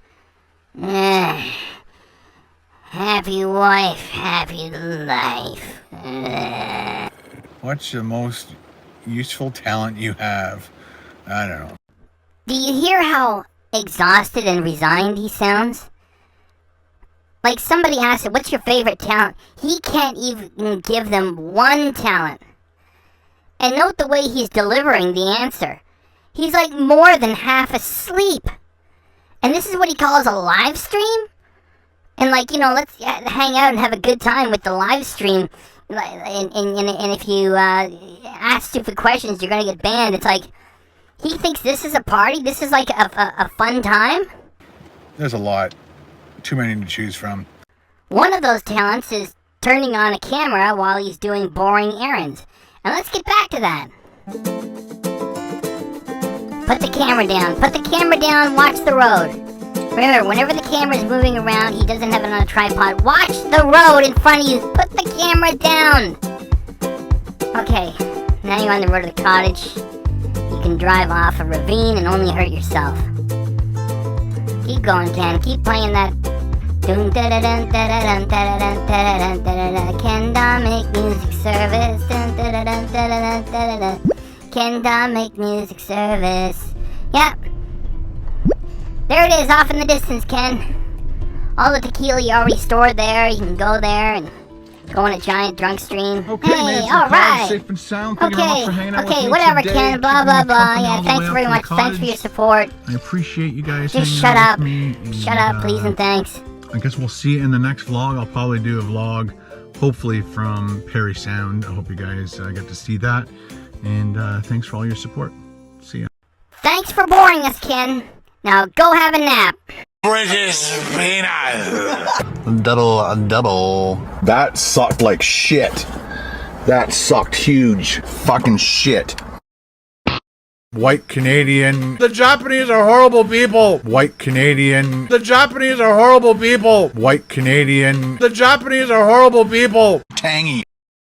Happy wife, happy life. What's the most useful talent you have? I don't know. Do you hear how exhausted and resigned he sounds? Like somebody asked him, what's your favorite talent? He can't even give them one talent. And note the way he's delivering the answer. He's like more than half asleep. And this is what he calls a live stream? And like, let's hang out and have a good time with the live stream. And if you ask stupid questions, you're going to get banned. It's like, he thinks this is a party? This is like a fun time? There's a lot. Too many to choose from. One of those talents is turning on a camera while he's doing boring errands. And let's get back to that. Put the camera down. Put the camera down. Watch the road. Remember, whenever the camera's moving around, he doesn't have it on a tripod. Watch the road in front of you. Put the camera down. Okay, now you're on the road to the cottage. You can drive off a ravine and only hurt yourself. Keep going, Ken. Keep playing that. Ken Domik music service. Ken Domik music service. Yep. There it is, off in the distance, Ken. All the tequila you already stored there. You can go there and go on a giant drunk stream. Okay, hey, alright. Safe and sound. Thank you very much for hanging out with me whatever, today. Ken. Blah, blah, blah. Yeah, thanks very much. Thanks for your support. I appreciate you guys Just hanging shut out up. with me. And, Shut up, please, and thanks. I guess we'll see you in the next vlog. I'll probably do a vlog, hopefully from Perry Sound. I hope you guys get to see that. And thanks for all your support. See ya. Thanks for boring us, Ken. Now go have a nap. British peanut. Double. That sucked like shit. That sucked huge fucking shit. White Canadian. The Japanese are horrible people. White Canadian. The Japanese are horrible people. White Canadian. The Japanese are horrible people. Tangy.